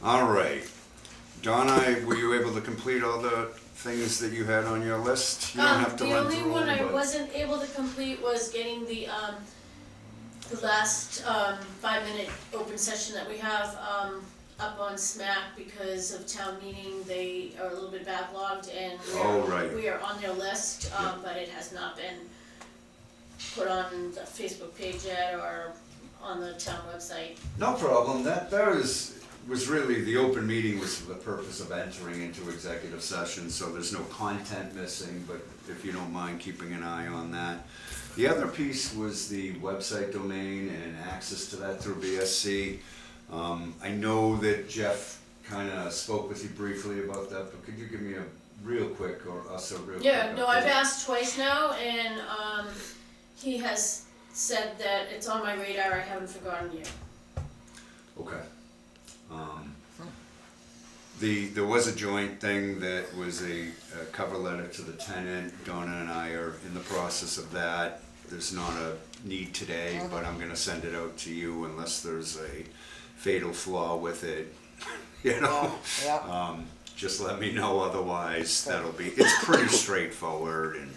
All right. Donna, were you able to complete all the things that you had on your list? You don't have to The run only through one them, I but- wasn't able to complete was getting the last 5-minute open session that we have up on SMAC because of town meeting. They are a little bit backlogged and Oh, right. we are on their list, but it has not been put on the Facebook page yet or on the town website. No problem. That was really, the open meeting was for the purpose of entering into executive session, so there's no content missing, but if you don't mind keeping an eye on that. The other piece was the website domain and access to that through BSC. I know that Jeff kind of spoke with you briefly about that, but could you give me a real quick, or us a real quick Yeah, no, I've update? asked twice now and he has said that it's on my radar, I haven't forgotten you. Okay. There was a joint thing that was a cover letter to the tenant. Donna and I are in the process of that. There's not a need today, but I'm gonna send it out to you unless there's a fatal flaw with it, you know? Yeah. Just let me know, otherwise it's pretty straightforward, and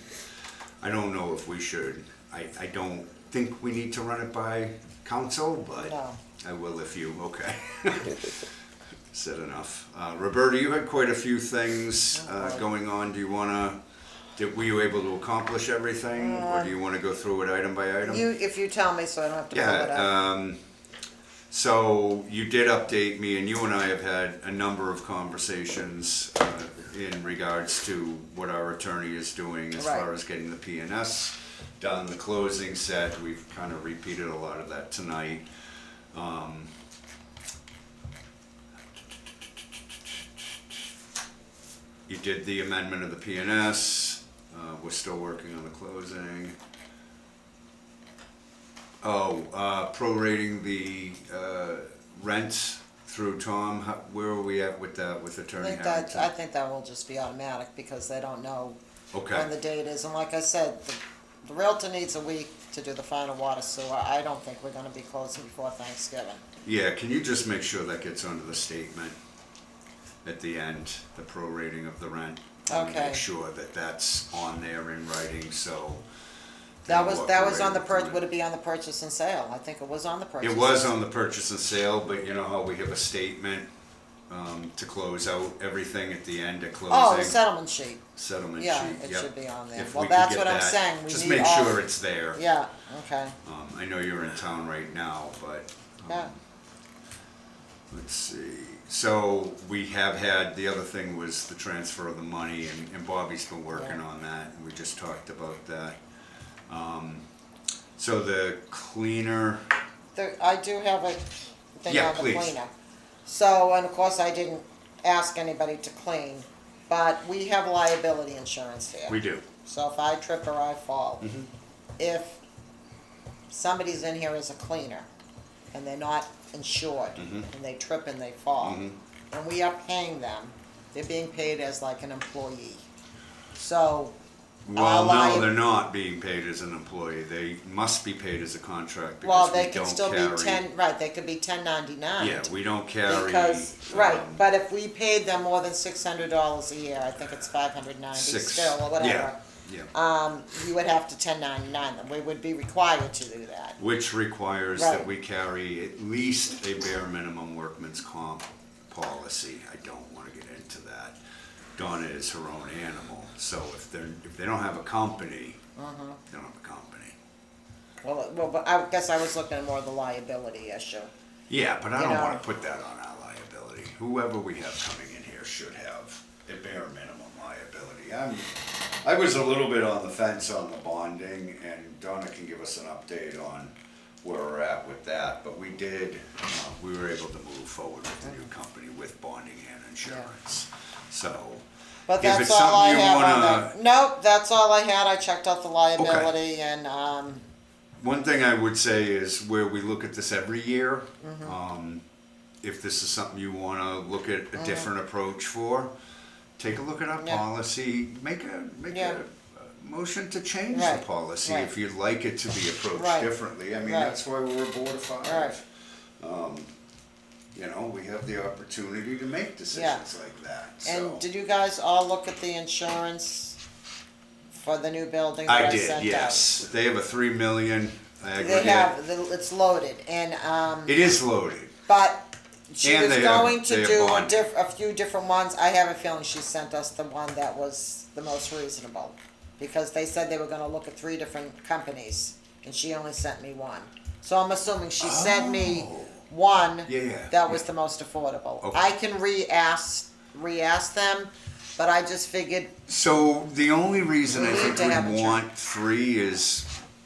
I don't know if we should, I don't think we need to run it by council, but No. I will if you, okay. Said enough. Roberta, you had quite a few things going on. Do you wanna, were you able to accomplish everything, or do you wanna go through it item by item? If you tell me so I don't have to pull it up. Yeah, so you did update me, and you and I have had a number of conversations in regards to what our attorney is doing as Right. far as getting the P&S done, the closing set. We've kind of repeated a lot of that tonight. You did the amendment of the P&S. We're still working on the closing. Oh, prorating the rent through Tom, where are we at with that, with I Attorney think that, I Harrington? think that will just be automatic because they don't know when Okay, the date is. And like I said, the Realtor needs a week to do the final water sewer. I don't think we're gonna be closing before Thanksgiving. yeah, can you just make sure that gets onto the statement at the end, the prorating of the rent? Okay. Make sure that that's on there in writing, so. That they was walk on away the with would it be on the purchase and sale? I think it was on the purchase. It was on the purchase and sale, but you know how we have a statement, to close out everything at the end of closing? Oh, the settlement sheet. Settlement sheet, Yeah, yep. it should be on there. If Well, we could that's get what I'm that, saying. We just need make all- sure it's there. Yeah, okay. I know you're in town right now, but, Yeah. let's see. So we have had, the other thing was the transfer of the money, and Bobby's been working Yeah. on that, and we just talked about that. So the cleaner, I do have a thing Yeah, on the please. cleaner. So, and of course, I didn't ask anybody to clean, but we have liability insurance here. we do. So if I trip or I fall, Mm-hmm. if somebody's in here as a cleaner and they're not insured Mm-hmm. and they trip and they fall, and we are paying them, they're being paid as like an employee. So, Well, no, lia- they're not being paid as an employee. They must be paid as a contract well, because they we can don't still carry. be right, they could be 1099. Yeah, we don't carry. Because, right, um, but if we paid them more than $600 a year, I think it's 590 still, or whatever. Yeah, You would have to 1099 them, we would be required to do that. which requires that Right. we carry at least a bare minimum workman's comp policy. I don't wanna get into that. Donna is her own animal, so if they don't have a company, Mm-hmm. they don't have a company. Well, but I guess I was looking at more of the liability issue. Yeah, but I You don't know. wanna put that on our liability. Whoever we have coming in here should have a bare minimum liability. I was a little bit on the fence on the bonding, and Donna can give us an update on where we're at with that, but we were able to move forward with the new company with bonding and insurance, so. But If that's it's all I something you have on wanna- that. Nope, that's all I had, I checked out the liability and, One thing I would say is where we look at this every year, Mm-hmm. if this is something you wanna look at a different approach for, take a look at our Yeah. policy, make Yeah. a motion to change the Right, policy right. if you'd like it to be approached Right, differently. I mean, right. that's why we're a board of Right. five. You know, we have the opportunity to make decisions like that, so. and did you guys all look at the insurance for the new building that I I did, sent out? yes. They have a 3 million They aggregate. have, it's loaded, and, It is loaded. but she And was they have- going they to have do bonding. a few different ones. I have a feeling she sent us the one that was the most reasonable. Because they said they were gonna look at 3 different companies, and she only sent me one. So I'm assuming she sent me one Yeah, that was yeah. the most affordable. Okay. I can re-ask them, but I just figured, So the only reason We I need think to have we'd insurance. want 3 is,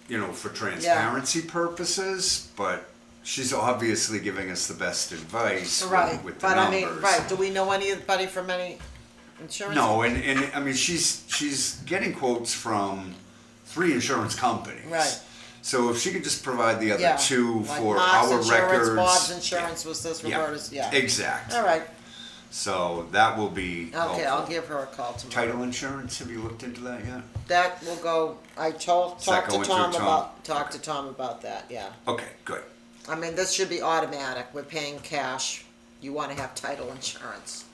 you know, for transparency purposes, but she's obviously giving us the best advice right, with the but numbers. I mean, right, do we know anybody from any insurance? No, and I mean, she's getting quotes from 3 insurance companies. Right. So if she could just provide the other Yeah, 2 like for Mark's our insurance, records. Bob's insurance was this, Roberta's, yeah. Exactly. All right, So that will be okay, I'll helpful. give her a call tomorrow. Title insurance, have you looked into that yet? That will go, I talked that to going through Tom Tom? about, talked to Tom about that, yeah. Okay, good. I mean, this should be automatic, we're paying cash, you wanna have title insurance.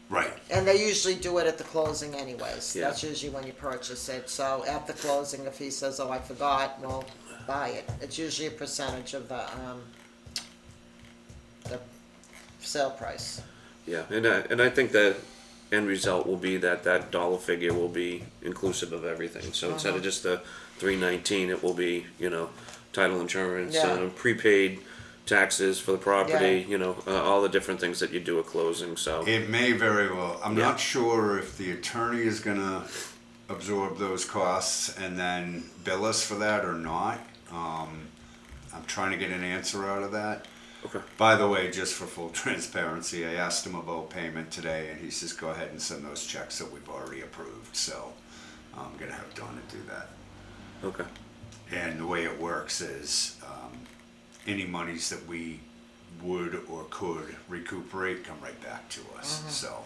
Right. And they usually do it at the closing anyways, Yeah. that's usually when you purchase it, so at the closing, if he says, oh, I forgot, well, buy it. It's usually a percentage of the sale price. Yeah, and I think the end result will be that dollar figure will be inclusive of everything. So instead of just the $319, it will be, you know, title insurance, Yeah. prepaid taxes for the property, Yeah. you know, all the different things that you do at closing. So It may very well. I'm Yeah. not sure if the attorney is gonna absorb those costs and then bill us for that or not. I'm trying to get an answer out of that. okay, By the way, just for full transparency, I asked him about payment today, and he says, go ahead and send those checks that we've already approved, so I'm gonna have Donna do that. okay, And the way it works is, any monies that we would or could recuperate come right back to us. So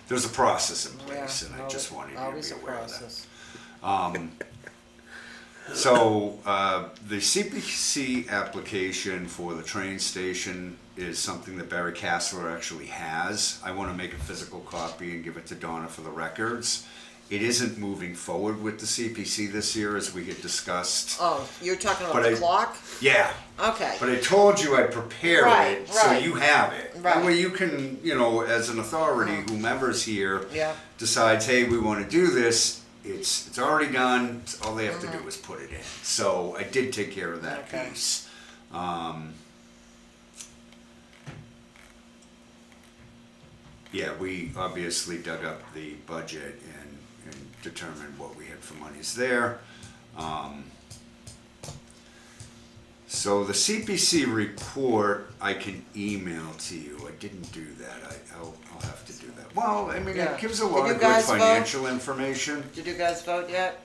there's a process in place, and I just wanted you to Always be a aware of that. process. So, the CPC application for the train station is something that Barry Castler actually has. I want to make a physical copy and give it to Donna for the records. It isn't moving forward with the CPC this year, as we had discussed. Oh, you're talking about But the I- clock? Yeah, Okay. but I told you I'd prepare Right, it, so right. you have it. That Right. way you can, you know, as an authority, whomever's here Yeah. decides, hey, we want to do this, it's already done, all they have to do is put it in. So I did take care of that Okay. piece. Yeah, we obviously dug up the budget and determined what we had for monies there. So the CPC report I can email to you. I didn't do that. I'll have to do that. Well, I mean, Yeah. it gives a Did lot you of good guys vote? financial information Did you guys vote yet?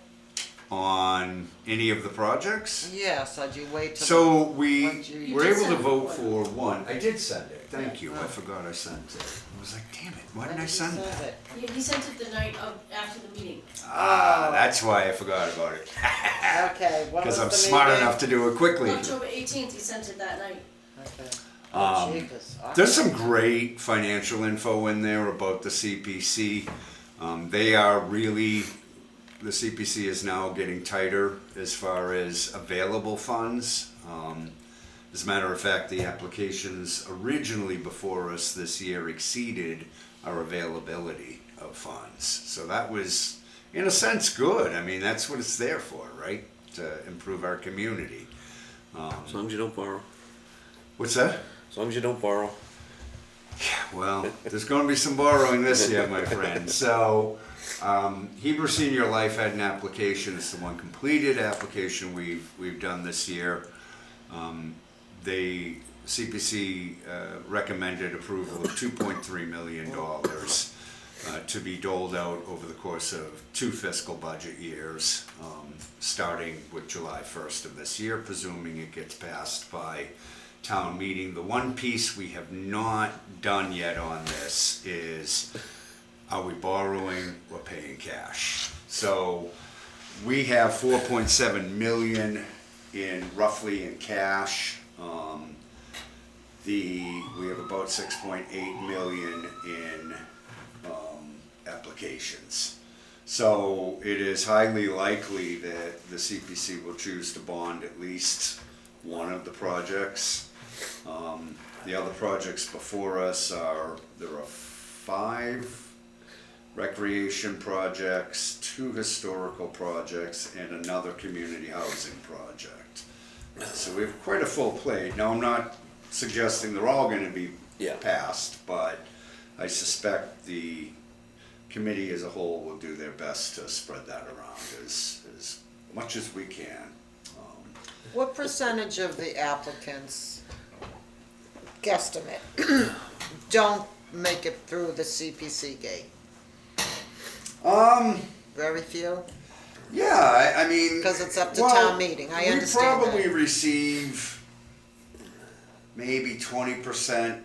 on any of the projects. Yes, did you wait till? So we When did you- were You did able to send vote one. for one. I did send it. Thank you. I Oh. forgot I sent it. I was like, damn it, why When didn't I did you send send that? it? He sent it the night of, after the meeting. Ah, Oh. that's why I forgot about it. Okay, when was Because I'm the smart meeting? enough to do it quickly. October 18th, he sent it that night. Okay. Um, Jeepers. There's some great financial info in there about the CPC. They are really, the CPC is now getting tighter as far as available funds. As a matter of fact, the applications originally before us this year exceeded our availability of funds. So that was, in a sense, good. I mean, that's what it's there for, right? To improve our community. As long as you don't borrow. What's that? As long as you don't borrow. Well, there's going to be some borrowing this year, my friend. So, Hebrew Senior Life had an application. It's the one completed application we've done this year. They CPC recommended approval of $2.3 million to be doled out over the course of 2 fiscal budget years, starting with July 1st of this year, presuming it gets passed by town meeting. The one piece we have not done yet on this is, are we borrowing or paying cash? So we have 4.7 million roughly in cash. We have about 6.8 million in applications. So it is highly likely that the CPC will choose to bond at least one of the projects. The other projects before us there are 5 recreation projects, 2 historical projects, and another community housing project. So we have quite a full plate. Now, I'm not suggesting they're all gonna be Yeah. passed, but I suspect the committee as a whole will do their best to spread that around as much as we can. What percentage of the applicants, guesstimate, don't make it through the CPC gate? Very few? Yeah, I mean. 'Cause it's up to well, town meeting. I understand We probably that. receive maybe 20%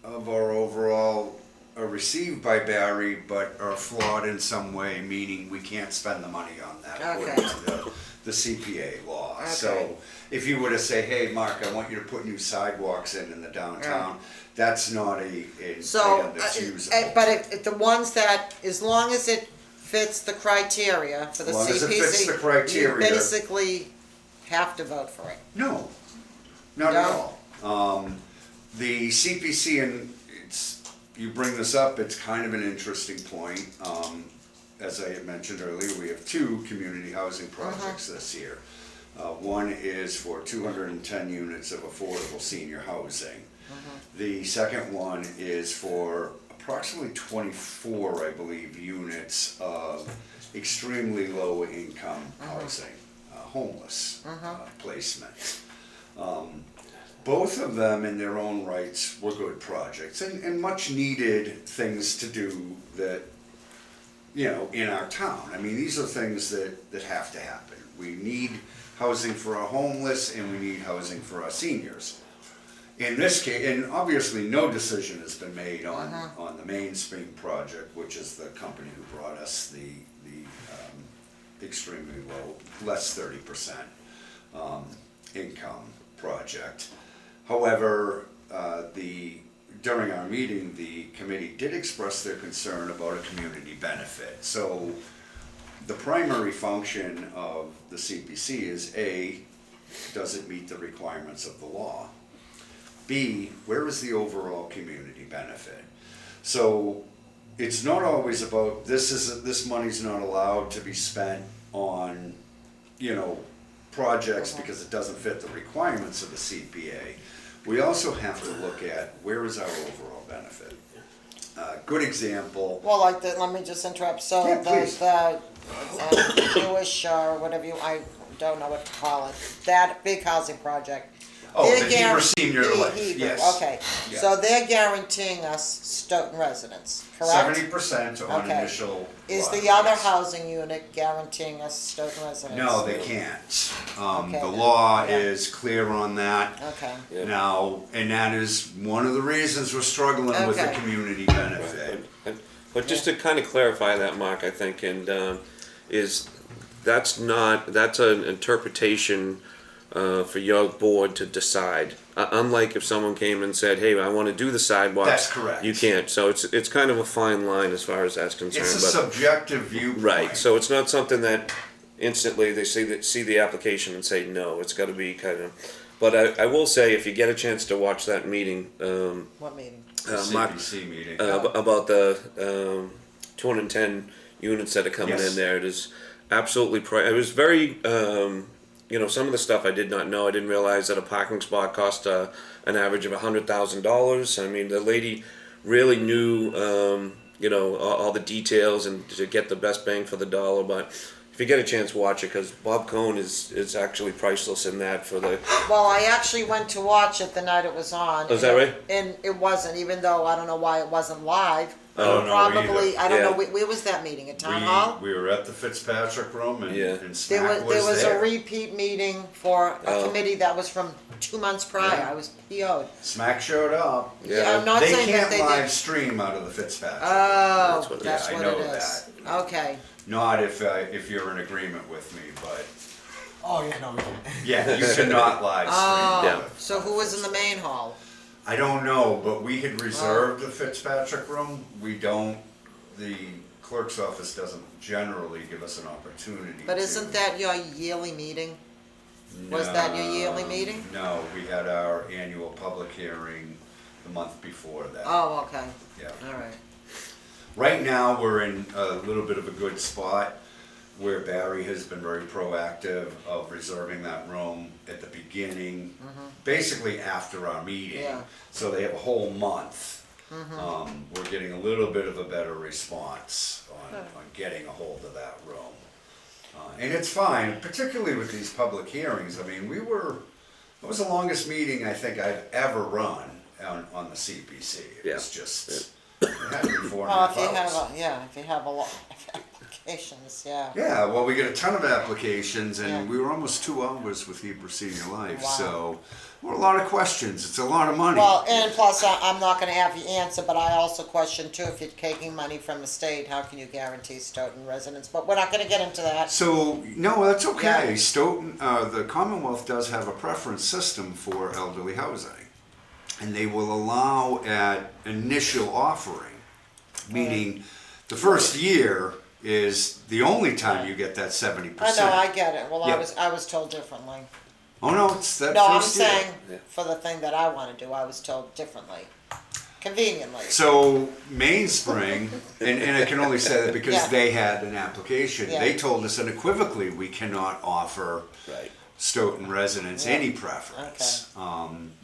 of our overall are received by Barry, but are flawed in some way, meaning we can't spend the money on that according Okay. to the CPA law. Okay. So if you were to say, hey, Mark, I want you to put new sidewalks in the downtown, that's not an So, item that's usable. but if the ones that, as long as it fits the criteria for the As long as it CPC, fits the criteria. you basically have to vote for it. No, not at No? all. The CPC, and you bring this up, it's kind of an interesting point. As I had mentioned earlier, we have 2 community housing projects this year. One is for 210 units of affordable senior housing. The second one is for approximately 24, I believe, units of extremely low income housing, homeless placement. Both of them in their own rights were good projects and much needed things to do that, you know, in our town. I mean, these are things that have to happen. We need housing for our homeless and we need housing for our seniors. In this case, and obviously no decision has been made on the Mainspring project, which is the company who brought us the extremely low, less 30% income project. However, during our meeting, the committee did express their concern about a community benefit. So the primary function of the CPC is A, does it meet the requirements of the law? B, where is the overall community benefit? So it's not always about, this money's not allowed to be spent on, projects because it doesn't fit the requirements of the CPA. We also have to look at where is our overall benefit. Good example. Well, let me just interrupt, so Yeah, please. the Jewish, or whatever I don't know what to call it, that big housing project. Oh, they're the Heber guaran- Senior Life, Heber, yes. okay, Yeah. so they're guaranteeing us Stoughton residents, correct? 70% on Okay. initial. Is lot, the other yes. housing unit guaranteeing us Stoughton residents? No, they can't. Okay, The then. law Yeah. is clear on that. Okay, Yeah. Now, and that is one of the reasons we're struggling with the Okay. community benefit. But just to kind of clarify that, Mark, I think, and that's an interpretation for your board to decide. Unlike if someone came and said, "Hey, I want to do the sidewalks," That's correct. You can't. So it's kind of a fine line as far as that's concerned. It's a but, subjective viewpoint. right. So it's not something that instantly they see the application and say no. It's got to be kind of. But I will say, if you get a chance to watch that meeting, what meeting? Mark, CPC meeting. about the 210 units that are coming Yes. in there. It is absolutely. It was very. Some of the stuff I did not know. I didn't realize that a parking spot cost an average of $100,000. I mean, the lady really knew, all the details and to get the best bang for the dollar. But if you get a chance, watch it, because Bob Cohn is actually priceless in that for the. Well, I actually went to watch it the night it was on. Oh, is that right? And it wasn't, even though I don't know why it wasn't live. I don't know Probably, either. I don't know, Yeah. where was that meeting, at Town Hall? We were at the Fitzpatrick room and, Yeah. and There Smack was was a there. repeat meeting for a Oh. committee that was from 2 months prior, Yeah. I was PO'd. Smack showed up. Yeah, I'm not They saying that can't they live did. stream out of the Fitzpatrick. Oh, That's what it that's is. what Yeah, I it know is. Okay, Not if you're in agreement with me, but Oh, yeah, no, we can. yeah, you cannot live stream. Yeah. so who was in the main hall? I don't know, but we had reserved the Fitzpatrick room. The clerk's office doesn't generally give us an opportunity But to. isn't that your yearly meeting? Was that your yearly meeting? No, we had our annual public hearing the month before that. Oh, okay, Yeah. alright. Right now, we're in a little bit of a good spot where Barry has been very proactive of reserving that room at the beginning, basically after our meeting. Yeah. So they have a whole month. We're getting a little bit of a better response on getting a hold of that room. And it's fine, particularly with these public hearings. I mean, it was the longest meeting I think I've ever run on the CPC. It was just, it had to be 4.5 Well, if you have hours. if you have a lot of applications, yeah. Yeah, well, we get a ton of applications, and Yeah. we were almost 2 hours with Heber Senior Life, Wow. so a lot of questions. It's a lot of money. Well, and plus, I'm not gonna have you answer, but I also question too, if you're taking money from the state, how can you guarantee Stoughton residents? But we're not gonna get into that. So, no, that's okay. Yeah. Stoughton, the Commonwealth does have a preference system for elderly housing. And they will allow at initial offering, meaning the first year is the only time you get that 70%. I know, I get it, well, Yeah. I was told differently. Oh, no, it's that No, I'm first year. saying, for the thing that I wanna do, I was told differently, conveniently. So Mainspring, and I can only say that because Yeah. they had an application, Yeah. they told us unequivocally we cannot offer Right. Stoughton residents Yeah. any preference.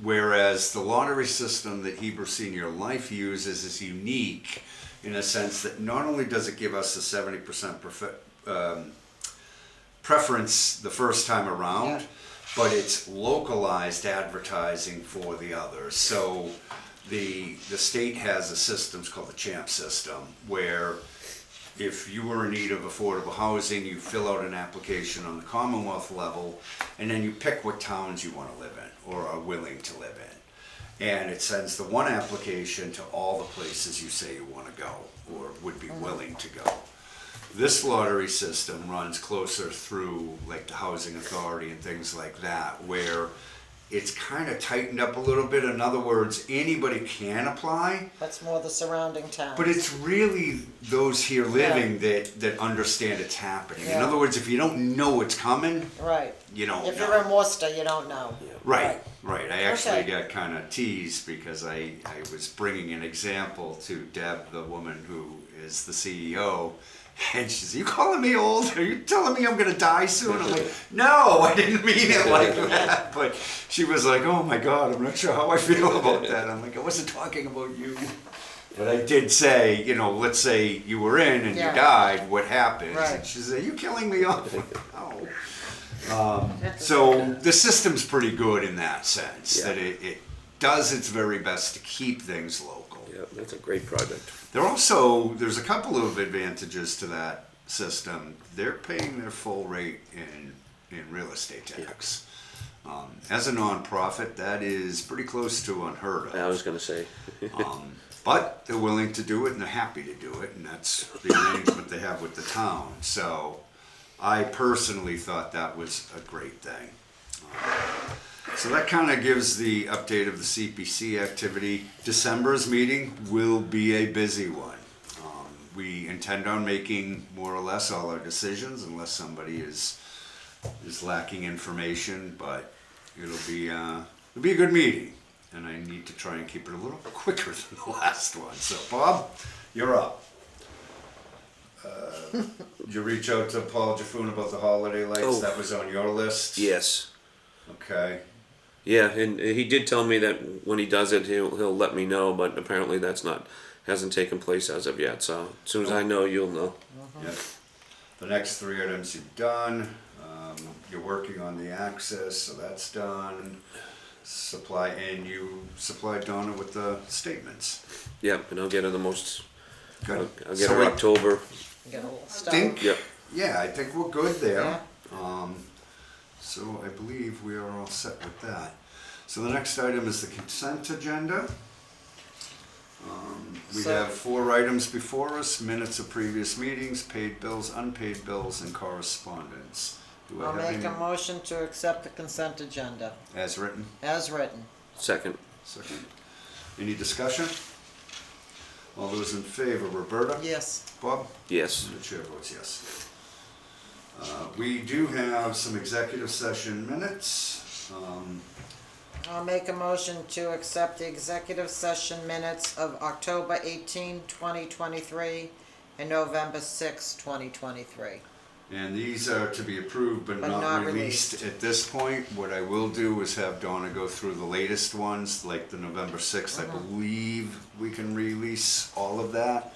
Whereas the lottery system that Heber Senior Life uses is unique in a sense that not only does it give us a 70% preference the first time around, Yeah. but it's localized advertising for the others. So the state has a system, it's called the CHAMP system, where if you were in need of affordable housing, you fill out an application on the Commonwealth level, and then you pick what towns you want to live in or are willing to live in. And it sends the one application to all the places you say you want to go or would be willing to go. This lottery system runs closer through like the housing authority and things like that, where it's kind of tightened up a little bit. In other words, anybody can apply, That's more the surrounding towns. but it's really those here living that understand it's happening. In Yeah. other words, if you don't know it's coming, Right. you don't If know. you're in Worcester, you don't know. Right, right. I actually Okay. got kind of teased because I was bringing an example to Deb, the woman who is the CEO, and she said, "You calling me old? Are you telling me I'm going to die soon?" I'm like, "No, I didn't mean it like that." But she was like, "Oh my God, I'm not sure how I feel about that." I'm like, "I wasn't talking about you." But I did say, you know, let's say you were in and Yeah. you died, what happens? Right. And she said, "Are you killing me off?" I'm like, "No." So the system's pretty good in that sense, Yeah. that it does its very best to keep things local. Yeah, that's a great project. There's a couple of advantages to that system. They're paying their full rate in real estate tax. As a nonprofit, that is pretty close to unheard of. I was gonna say, But they're willing to do it and they're happy to do it, and that's the arrangement they have with the town. So I personally thought that was a great thing. So that kind of gives the update of the CPC activity. December's meeting will be a busy one. We intend on making more or less all our decisions unless somebody is lacking information, but it'll be a good meeting. And I need to try and keep it a little quicker than the last one. So Bob, you're up. Did you reach out to Paul Jaffoon about the holiday lights? Oh. That was on your list? yes. Okay. Yeah, and he did tell me that when he does it, he'll let me know, but apparently hasn't taken place as of yet. So as soon as I know, you'll know. Yep. The next 3 items you've done. You're working on the access, so that's done. And you supplied Donna with the statements. Yep, and I'll get her the most. Good. I'll get So her I October. Get a little stuff. think, Yep. yeah, I think we're good there. Yeah. So I believe we are all set with that. So the next item is the consent agenda. We So- have 4 items before us: minutes of previous meetings, paid bills, unpaid bills, and correspondence. Do I I'll have make a any motion to accept the consent agenda as written? as written. Second. Second. Any discussion? All those in favor, Roberta? Yes. Bob? Yes. And the chair votes yes. We do have some executive session minutes. I'll make a motion to accept the executive session minutes of October 18, 2023 and November 6, 2023. And these are to be approved but But not not released at this point. What I will do is have Donna go through the latest ones, like the November 6th. I believe we can release all of that,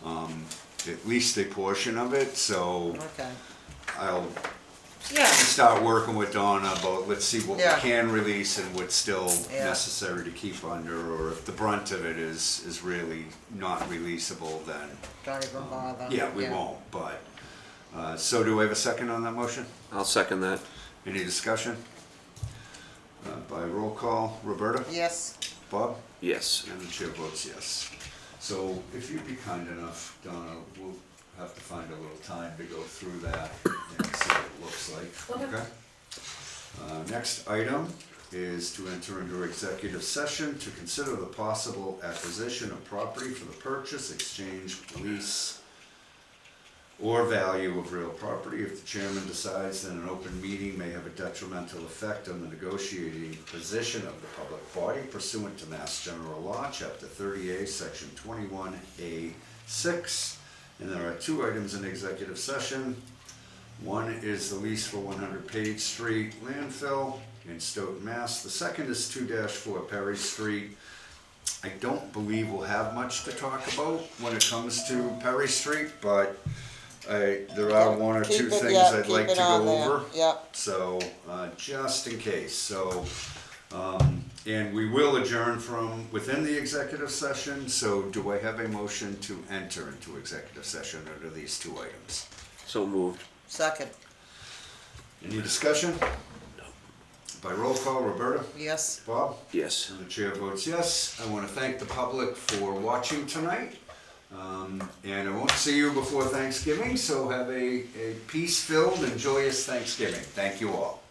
at least a portion of it. So Okay. I'll Yeah. start working with Donna about, let's see what Yeah. we can release and what's still Yeah. necessary to keep under, or if the brunt of it is really not releasable, then, Don't even bother. yeah, we won't, but, so do I have a second on that motion? I'll second that. Any discussion? By roll call, Roberta? Yes. Bob? Yes. And the chair votes yes. So if you'd be kind enough, Donna, we'll have to find a little time to go through that and see what it looks like, Okay. okay? Next item is to enter into executive session to consider the possible acquisition of property for the purchase, exchange, lease, or value of real property. If the chairman decides that an open meeting may have a detrimental effect on the negotiating position of the public body pursuant to Mass General Law, Chapter 30A, Section 21A6. And there are 2 items in executive session. One is the lease for 100 Page Street landfill in Stoughton, Mass. The second is 2-4 Perry Street. I don't believe we'll have much to talk about when it comes to Perry Street, but there are 1 or 2 Keep it- things yeah, I'd keep like it to on go there. over. Yep. So, just in case, so, and we will adjourn from within the executive session, so do I have a motion to enter into executive session under these 2 items? So moved. Second. Any discussion? By roll call, Roberta? Yes. Bob? Yes. And the chair votes yes. I want to thank the public for watching tonight. And I won't see you before Thanksgiving, so have a peace-filled and joyous Thanksgiving. Thank you all.